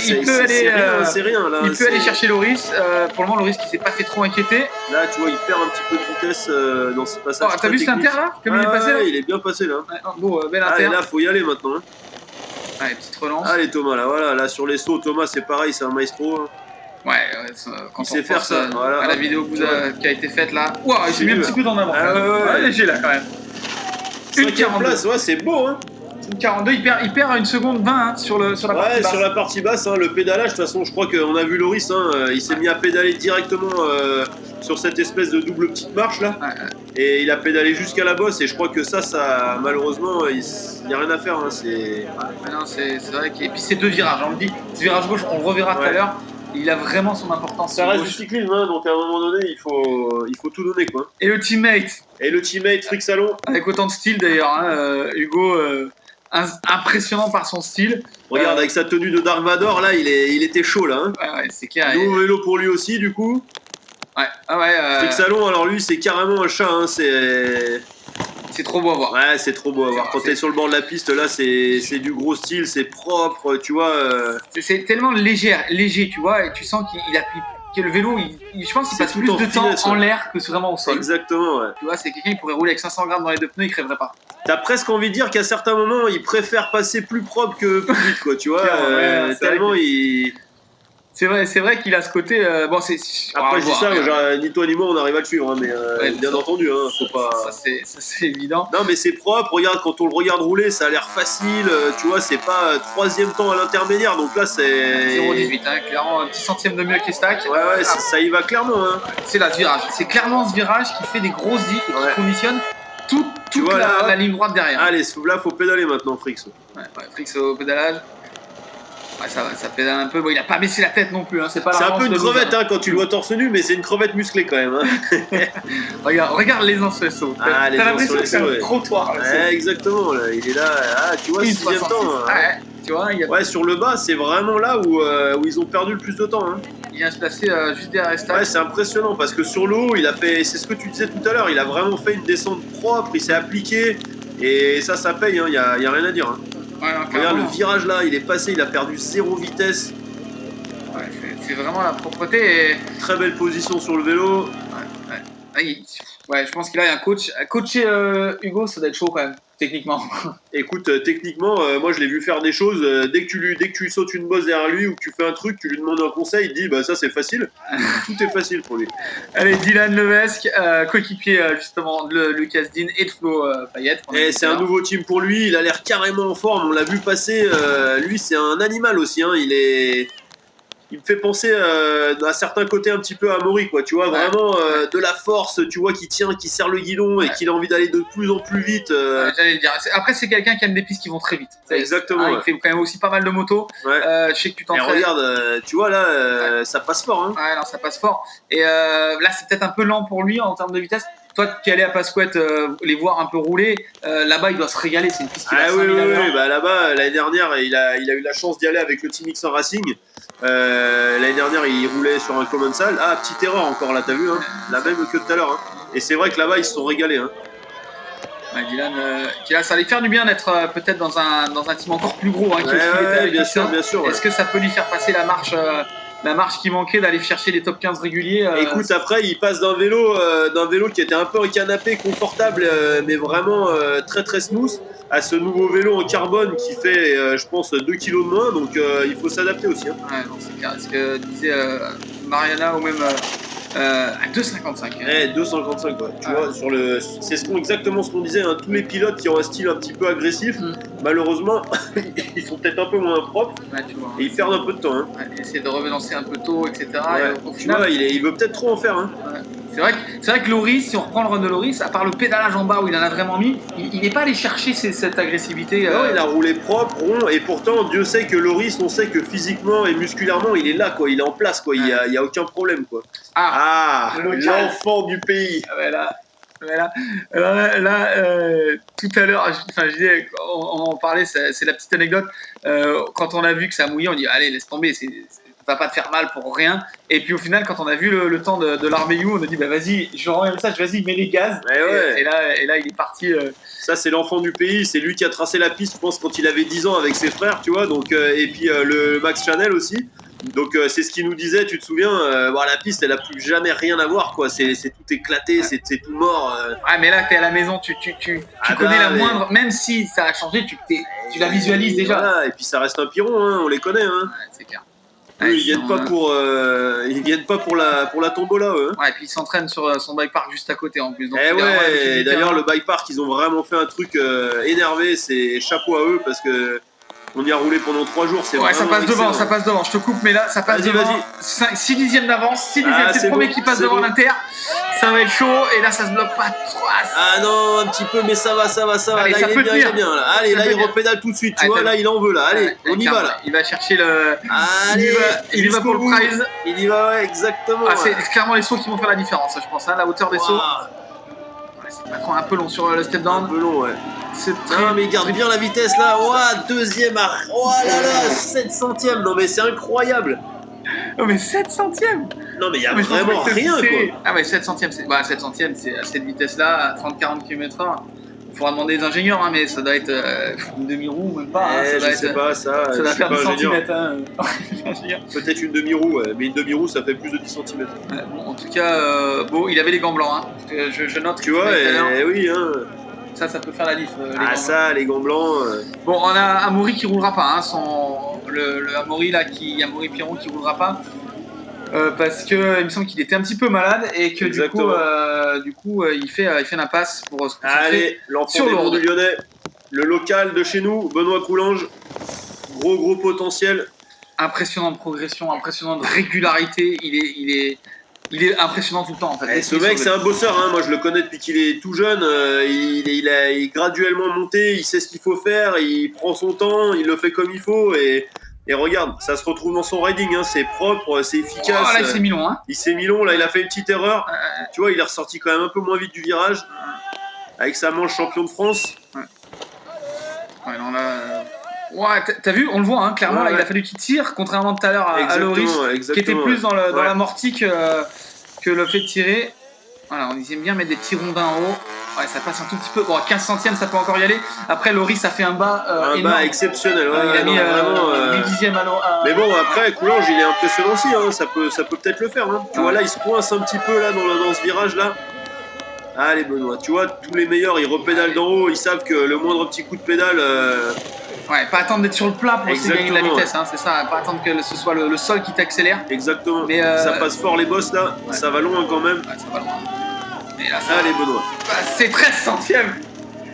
Il peut aller chercher Loris. Pour le moment, Loris qui s'est pas fait trop inquiéter. Là, tu vois, il perd un petit peu de vitesse dans ses passages. T'as vu cet inter là? Comme il est passé là. Il est bien passé là. Bon, bel inter. Allez, là, faut y aller maintenant. Hein. Allez, petite relance. Allez, Thomas, là, voilà. Là, sur les sauts, Thomas, c'est pareil, c'est un maestro. Hein. Ouais, quand il sait faire ça. Voilà. À la vidéo qui a été faite là. Ouah, j'ai mis un petit peu dans l'avant. Léger là quand même. Une 40 place, ouais, c'est beau, hein. Une 42, il perd une seconde 20 hein, sur la partie basse. Ouais, sur la partie basse, hein, le pédalage, de toute façon, je crois qu'on a vu Loris, hein, il s'est mis à pédaler directement sur cette espèce de double petite marche là. Et il a pédalé jusqu'à la bosse, et je crois que ça malheureusement, il n'y a rien à faire. Hein, c'est vrai et puis c'est 2 virages, on le dit. Ce virage gauche, on le reverra tout à l'heure. Il a vraiment son importance. Ça reste du cyclisme, hein, donc à un moment donné, il faut tout donner quoi. Et le teammate, Frick Salon. Avec autant de style d'ailleurs, hein, Hugo. Impressionnant par son style. Regarde, avec sa tenue de Dark Vador, là, il était chaud, là. Hein. Ouais, c'est clair. Nouveau vélo pour lui aussi, du coup. Ouais. Frick Salon, alors lui, c'est carrément un chat. Hein, c'est trop beau à voir. Ouais, c'est trop beau à voir. Quand t'es sur le bord de la piste, là, c'est du gros style, c'est propre, tu vois. C'est tellement léger, tu vois, et tu sens qu'il appuie. Que le vélo, je pense qu'il passe plus de temps en l'air que vraiment au sol. Exactement, ouais. Tu vois, c'est quelqu'un qui pourrait rouler avec 500 grammes dans les 2 pneus, il crèverait pas. T'as presque envie de dire qu'à certains moments, il préfère passer plus propre que plus vite, quoi, tu vois. Tellement il... C'est vrai qu'il a ce côté. Après, je dis ça, ni toi ni moi, on arrive à le suivre, hein, mais bien entendu, hein, faut pas. Ça, c'est évident. Non, mais c'est propre. Regarde, quand on le regarde rouler, ça a l'air facile. Tu vois, c'est pas 3e temps à l'intermédiaire, donc là, c'est. 0,18, hein, clairement, un petit centième de mieux que Stack. Ouais, ça y va clairement. Hein. C'est là ce virage. C'est clairement ce virage qui fait des grosses diffs et qui conditionne toute la ligne droite derrière. Allez, là, faut pédaler maintenant, Frix. Ouais, Frix au pédalage. Ouais, ça pédale un peu. Bon, il a pas baissé la tête non plus. Hein. C'est un peu une crevette hein, quand tu le vois torse nu, mais c'est une crevette musclée quand même. Hein. regarde les ans sur les sauts. T'as l'impression que c'est un trottoir. Exactement. Là. Il est là. Tu vois, 6e temps. tu vois. Ouais, sur le bas, c'est vraiment là où ils ont perdu le plus de temps. Hein. Il vient se placer juste derrière Estac. Ouais, c'est impressionnant parce que sur le haut, il a fait, c'est ce que tu disais tout à l'heure, il a vraiment fait une descente propre, il s'est appliqué et ça paye, il y a rien à dire. Hein. Ouais, non, Regarde clairement. le virage là, il est passé, il a perdu 0 vitesse. Ouais, c'est vraiment la propreté. Et... Très belle position sur le vélo. Ouais. Ouais, je pense qu'il a un coach. Coacher Hugo, ça doit être chaud quand même, techniquement. Écoute, techniquement, moi je l'ai vu faire des choses. Dès que tu lui sautes une bosse derrière lui ou que tu fais un truc, tu lui demandes un conseil, il dit bah ça c'est facile. Tout est facile pour lui. Allez, Dylan Levesque, coéquipier justement de Lucas Dean et de Flo Payette. Et c'est un nouveau team pour lui, il a l'air carrément en forme, on l'a vu passer. Lui c'est un animal aussi, hein. Il me fait penser à certains côtés un petit peu à Maury, quoi. Tu vois, vraiment de la force, tu vois, qui tient, qui serre le guidon et qu'il a envie d'aller de plus en plus vite. J'allais le dire. Après, c'est quelqu'un qui aime des pistes qui vont très vite. Exactement. Il fait quand même aussi pas mal de motos. Ouais. Je sais que tu t'en Et regarde, tu vois là, ça passe fort. Hein. Ouais, non, ça passe fort. Et là, c'est peut-être un peu lent pour lui en termes de vitesse. Toi qui allais à Pasquette les voir un peu rouler, là-bas il doit se régaler, c'est une piste qui va oui, bah là-bas, l'année dernière, il a eu la chance d'y aller avec le Team X1 Racing. L'année dernière, il roulait sur un commensal. Ah, petite erreur encore là, t'as vu, hein, la même que tout à l'heure. Hein. Et c'est vrai que là-bas, ils se sont régalés. Hein. Ouais, Dylan, ça allait faire du bien d'être peut-être dans un team encore plus gros. Hein, bien sûr. Est-ce que ça peut lui faire passer la marche qui manquait d'aller chercher les top 15 réguliers Écoute, après, il passe d'un vélo qui était un peu un canapé confortable, mais vraiment très très smooth, à ce nouveau vélo en carbone qui fait, je pense, 2 kilos de moins. Donc, il faut s'adapter aussi. Hein. Ouais, non, c'est clair. Ce que disait Mariana ou même à 2,55. Hein. 2,55, quoi. Tu vois, c'est exactement ce qu'on disait. Hein. Tous les pilotes qui ont un style un petit peu agressif, malheureusement, ils sont peut-être un peu moins propres tu vois, et ils perdent un peu de temps. Hein. Essayer de relancer un peu tôt, etc. Et au tu final, vois, il veut peut-être trop en faire. Hein. C'est vrai que Loris, si on reprend le run de Loris, à part le pédalage en bas où il en a vraiment mis, il n'est pas allé chercher cette agressivité. Non, il a roulé propre, rond, et pourtant, Dieu sait que Loris, on sait que physiquement et musculairement, il est là, quoi. Il est en place, quoi. Il y a aucun problème, quoi. L'enfant du pays. Voilà. Alors là, tout à l'heure, je disais, on en parlait, c'est la petite anecdote. Quand on a vu que ça mouillait, on dit allez, laisse tomber, ça va pas te faire mal pour rien. Et puis au final, quand on a vu le temps de l'Armeyou, on a dit bah vas-y, je rends un message, vas-y, mets les gaz. Et là, il est parti. Ça, c'est l'enfant du pays, c'est lui qui a tracé la piste, je pense, quand il avait 10 ans avec ses frères, tu vois. Donc, et puis le Max Chanel aussi. Donc c'est ce qu'il nous disait, tu te souviens, la piste elle a plus jamais rien à voir, quoi. C'est tout éclaté, c'est tout mort. Ah mais là t'es à la maison, tu connais la moindre, même si ça a changé, tu la visualises déjà. Voilà, et puis ça reste un piron, hein, on les connaît. Hein. Ouais, c'est clair. Eux, ils viennent pas pour la tombola, eux. Ouais, et puis ils s'entraînent sur son bike park juste à côté en plus. Donc d'ailleurs le bike park, ils ont vraiment fait un truc énervé, c'est chapeau à eux parce que on y a roulé pendant 3 jours, c'est ça passe devant, je te coupe, mais là, ça passe devant. 6 dixièmes d'avance, 6 dixièmes, c'est le premier qui passe devant l'Inter. Ça va être chaud, et là, ça se bloque pas trop. Ah non, un petit peu, mais ça va. Allez, là, il est bien, là. Allez, là, il repédale tout de suite, tu vois, là, il en veut, là. Allez, on y va, là. Il va chercher le... Allez, il y va pour le prize. Il y va, ouais, exactement. C'est clairement les sauts qui vont faire la différence, je pense, hein, la hauteur des sauts. C'est pas trop un peu long sur le step down. Un peu long, ouais. Non, mais il garde bien la vitesse là. Deuxième arc. Oh là là, 7 centièmes. Non, mais c'est incroyable. Oh, mais 7 centièmes. Non, mais il y a vraiment rien, quoi. Ah, mais 7 centièmes, c'est à cette vitesse-là, à 30-40 km/h. Il faudra demander des ingénieurs, hein, mais ça doit être une demi-roue, même pas. Hein, je sais pas, ça doit faire 10 cm. Hein. Peut-être une demi-roue, mais une demi-roue, ça fait plus de 10 cm. En tout cas, il avait les gants blancs. Hein, parce que je note. Tu vois, oui, hein. Ça peut faire la diff. Les gants blancs. Bon, on a Amaury qui roulera pas. Hein, le Amaury là, Amaury Piron qui roulera pas. Parce que il me semble qu'il était un petit peu malade et que du coup, il fait l'impasse pour se concentrer. Allez, l'enfant des Monts du Lyonnais, le local de chez nous, Benoît Coulange, gros potentiel. Impressionnante progression, impressionnante régularité. Il est impressionnant tout le temps en fait. Ce mec c'est un bosseur, hein. Moi je le connais depuis qu'il est tout jeune, il est graduellement monté, il sait ce qu'il faut faire, il prend son temps, il le fait comme il faut et regarde, ça se retrouve dans son riding, hein. C'est propre, c'est efficace. Là il s'est mis long, hein. Il s'est mis long, là il a fait une petite erreur, tu vois il est ressorti quand même un peu moins vite du virage, avec sa manche champion de France. Ouais non là... Ouais, t'as vu, on le voit, hein, clairement, là, il a fallu qu'il tire, contrairement tout à l'heure à Loris, qui était plus dans l'amorti que le fait de tirer. Voilà, on aime bien mettre des petits rondins en haut. Ouais, ça passe un tout petit peu. Bon, à 15 centièmes, ça peut encore y aller. Après, Loris a fait un bas énorme. Bas exceptionnel. Il a mis vraiment, 8 dixièmes à Mais bon, après, Coulanges, il est impressionnant aussi. Hein. Ça peut peut-être le faire. Hein. Tu vois, là, il se coince un petit peu là dans ce virage-là. Allez, Benoît. Tu vois, tous les meilleurs, ils repédalent d'en haut. Ils savent que le moindre petit coup de pédale... Ouais, pas attendre d'être sur le plat pour essayer de gagner de la vitesse, hein, c'est ça. Pas attendre que ce soit le sol qui t'accélère. Exactement. Mais ça passe fort les bosses là. Ouais. Ça va loin quand même. Ouais, ça va loin. Et là, allez, Benoît. Bah, c'est 13 centièmes.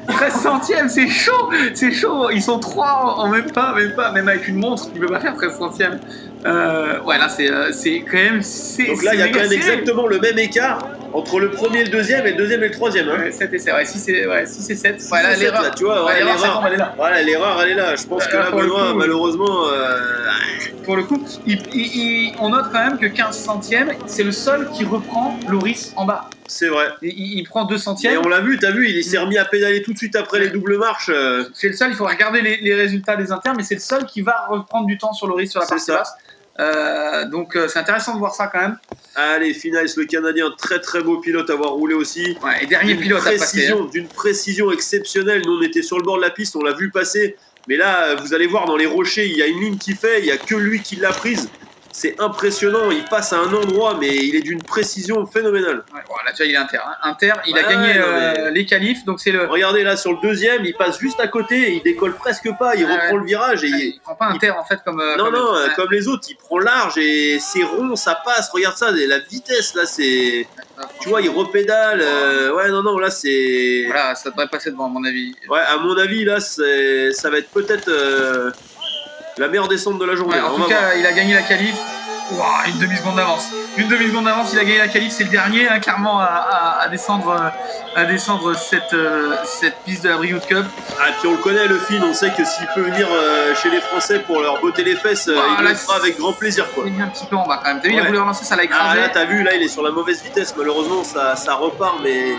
13 centièmes, c'est chaud. C'est chaud. Ils sont 3 en même pas. Même avec une montre, tu peux pas faire 13 centièmes. Ouais, là, c'est quand même... Donc là, il y a quand même exactement le même écart entre le premier et le deuxième, et le deuxième et le troisième. Hein. Ouais, 7 et 7. Ouais, 6 et 7. Voilà, l'erreur. Là, tu vois, l'erreur, elle est là. Voilà, l'erreur, elle est là. Je pense que là, Benoît, malheureusement... Pour le coup, on note quand même que 15 centièmes, c'est le seul qui reprend Loris en bas. C'est vrai. Il prend 2 centièmes. Et on l'a vu, t'as vu, il s'est remis à pédaler tout de suite après les doubles marches. C'est le seul, il faut regarder les résultats des inters, mais c'est le seul qui va reprendre du temps sur Loris sur la partie basse. Donc c'est intéressant de voir ça quand même. Allez, Finalis, le Canadien, très très beau pilote à avoir roulé aussi. Ouais, et dernier pilote à passer. D'une précision exceptionnelle. Nous on était sur le bord de la piste, on l'a vu passer. Mais là, vous allez voir dans les rochers, il y a une ligne qui fait, il n'y a que lui qui l'a prise. C'est impressionnant, il passe à un endroit, mais il est d'une précision phénoménale. Ouais, bon, là déjà il est inter. Inter, il a gagné les qualifs, donc c'est le... Regardez là sur le deuxième, il passe juste à côté, et il décolle presque pas, il reprend le virage. Et il prend pas inter en fait comme... comme les autres, il prend large et c'est rond, ça passe. Regarde ça, la vitesse là, c'est... Tu vois, il repédale. Là c'est... Voilà, ça devrait passer devant à mon avis. Ouais, à mon avis là, ça va être peut-être... la meilleure descente de la journée. Ouais, en tout cas, il a gagné la qualif. Wow, une demi-seconde d'avance. Une demi-seconde d'avance, il a gagné la qualif. C'est le dernier, hein, clairement, à descendre cette piste de la Brioude Cup. Ah, puis on le connaît, le Finn. On sait que s'il peut venir chez les Français pour leur botter les fesses, il le fera avec grand plaisir. Quoi. Il est mis un petit peu en bas quand même. T'as vu, il a voulu relancer, ça l'a écrasé. Là, t'as vu, là, il est sur la mauvaise vitesse. Malheureusement, ça repart, mais...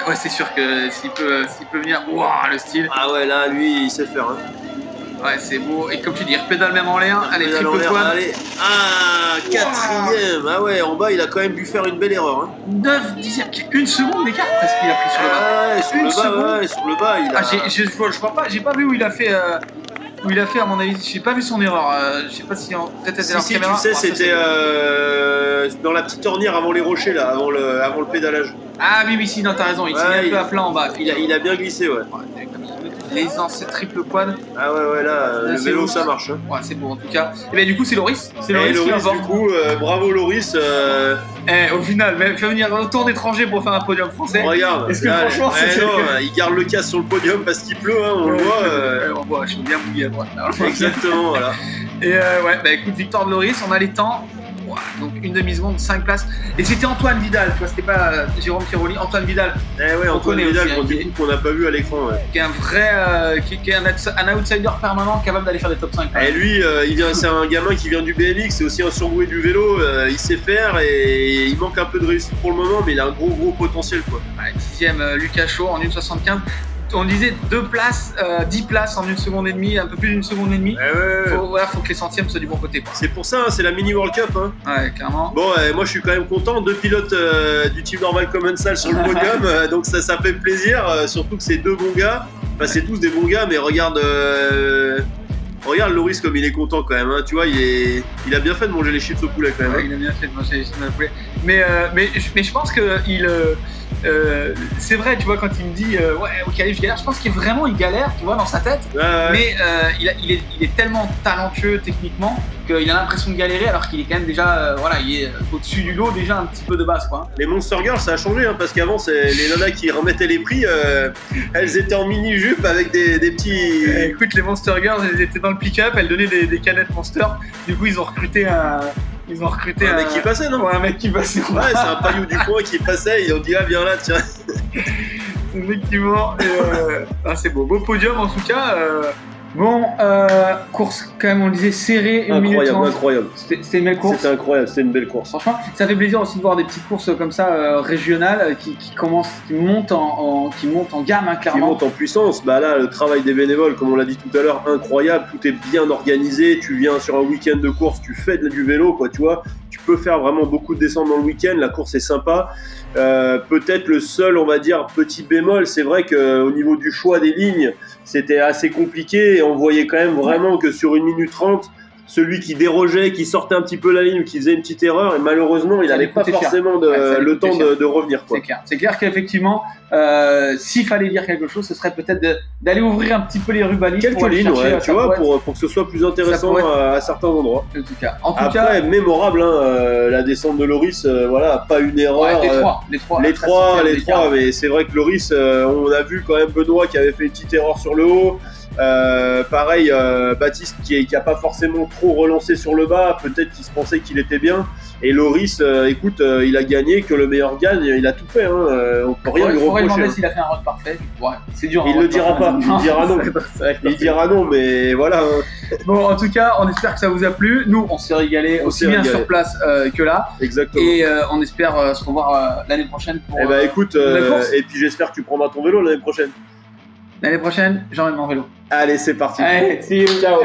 ouais, c'est sûr que s'il peut venir... Waouh, le style. Ah ouais, là, lui, il sait faire. Hein. Ouais, c'est beau. Et comme tu dis, il repédale même en l'air. Allez, triple quad. Allez. Ah, quatrième. Ah ouais, en bas, il a quand même dû faire une belle erreur. Hein. 9 dixièmes. Une seconde d'écart parce qu'il a pris sur le bas. Ouais, sur le bas, il a... je crois pas. J'ai pas vu où il a fait... Où il a fait, à mon avis, j'ai pas vu son erreur. Je sais pas si peut-être c'était si, caméra. Tu sais, c'était dans la petite ornière avant les rochers, là, avant le pédalage. Ah oui, si, non, t'as raison. Il s'est mis un peu à plat en bas. Il a bien glissé, ouais. Les anciens triple quad. Ah ouais, là, le vélo, ça marche. Hein. Ouais, c'est beau en tout cas. Et bien, du coup, c'est Loris. C'est Loris qui l'emporte. Du coup, bravo Loris. Au final, même faire venir autant d'étrangers pour faire un podium français. Regarde. Est-ce que franchement, il garde le casque sur le podium parce qu'il pleut, hein, on le voit. On voit, je suis bien mouillé à droite. Exactement, voilà. Et écoute, victoire de Loris, on a les temps. Donc une demi-seconde, 5 places. Et c'était Antoine Vidal, tu vois, c'était pas Jérôme Piroli, Antoine Vidal. Antoine Vidal, qu'on n'a pas vu à l'écran. Ouais. Qui est un vrai, qui est un outsider permanent capable d'aller faire des top 5. Et lui, c'est un gamin qui vient du BMX, c'est aussi un surdoué du vélo, il sait faire et il manque un peu de réussite pour le moment, mais il a un gros potentiel. Quoi. Ouais, 10e Lucas Chaud en 1,75. On disait 2 places, 10 places en 1 seconde et demie, un peu plus d'1 seconde et demie. Faut que les centièmes soient du bon côté. Quoi. C'est pour ça, c'est la mini World Cup. Hein. Ouais, clairement. Bon, moi je suis quand même content. 2 pilotes du team Normal Commensal sur le podium, donc ça fait plaisir. Surtout que c'est 2 bons gars. Enfin, c'est tous des bons gars, mais regarde Loris comme il est content quand même. Hein. Tu vois, il a bien fait de manger les chips au poulet quand même. Ouais, il a bien fait de manger les chips au poulet. Mais je pense que c'est vrai, tu vois, quand il me dit au qualif je galère, je pense qu'il galère, tu vois, dans sa tête. Mais il est tellement talentueux techniquement qu'il a l'impression de galérer alors qu'il est quand même déjà, il est au-dessus du lot déjà un petit peu de base, quoi. Les Monster Girls, ça a changé, hein, parce qu'avant, c'est les nanas qui remettaient les prix, elles étaient en mini-jupe avec des petits... Écoute, les Monster Girls, elles étaient dans le pick-up, elles donnaient des canettes Monster. Du coup, ils ont recruté un mec qui passait, non? Ouais, un mec qui passait. Ouais, c'est un paillou du coin qui passait, ils ont dit, viens là, tiens. Effectivement. C'est beau. Beau podium, en tout cas. Bon, course quand même, on le disait serrée, 1 minute 30. Incroyable. C'était une belle course. C'était incroyable, c'était une belle course. Franchement, ça fait plaisir aussi de voir des petites courses comme ça régionales qui montent en gamme, hein, Qui clairement. monte en puissance. Bah là, le travail des bénévoles, comme on l'a dit tout à l'heure, incroyable. Tout est bien organisé. Tu viens sur un week-end de course, tu fais du vélo, quoi, tu vois. Tu peux faire vraiment beaucoup de descentes dans le week-end. La course est sympa. Peut-être le seul, on va dire, petit bémol, c'est vrai qu'au niveau du choix des lignes, c'était assez compliqué et on voyait quand même vraiment que sur 1 minute 30, celui qui dérogeait, qui sortait un petit peu la ligne, qui faisait une petite erreur, et malheureusement, il n'avait pas forcément le temps de revenir. Quoi. C'est clair qu'effectivement, s'il fallait dire quelque chose, ce serait peut-être d'aller ouvrir un petit peu les rues-balises. Quelques lignes, ouais, tu vois, pour que ce soit plus intéressant à certains endroits. En tout Après, cas, mémorable, hein, la descente de Loris, voilà, pas une erreur. Ouais, les trois, mais c'est vrai que Loris, on a vu quand même Benoît qui avait fait une petite erreur sur le haut. Pareil, Baptiste qui a pas forcément trop relancé sur le bas, peut-être qu'il se pensait qu'il était bien. Et Loris, écoute, il a gagné, que le meilleur gagne, il a tout fait. Hein, on peut rien lui reprocher. Demander s'il a fait un run parfait. Ouais, c'est dur. Il le dira pas. Il dira non. Il dira non, mais voilà. Bon, en tout cas, on espère que ça vous a plu. Nous, on s'est régalé aussi bien sur place que là. Exactement. Et on espère se revoir l'année prochaine pour. Eh ben écoute, et puis j'espère que tu prendras ton vélo l'année prochaine. L'année prochaine, j'emmène mon vélo. Allez, c'est parti. Allez, see you. Ciao.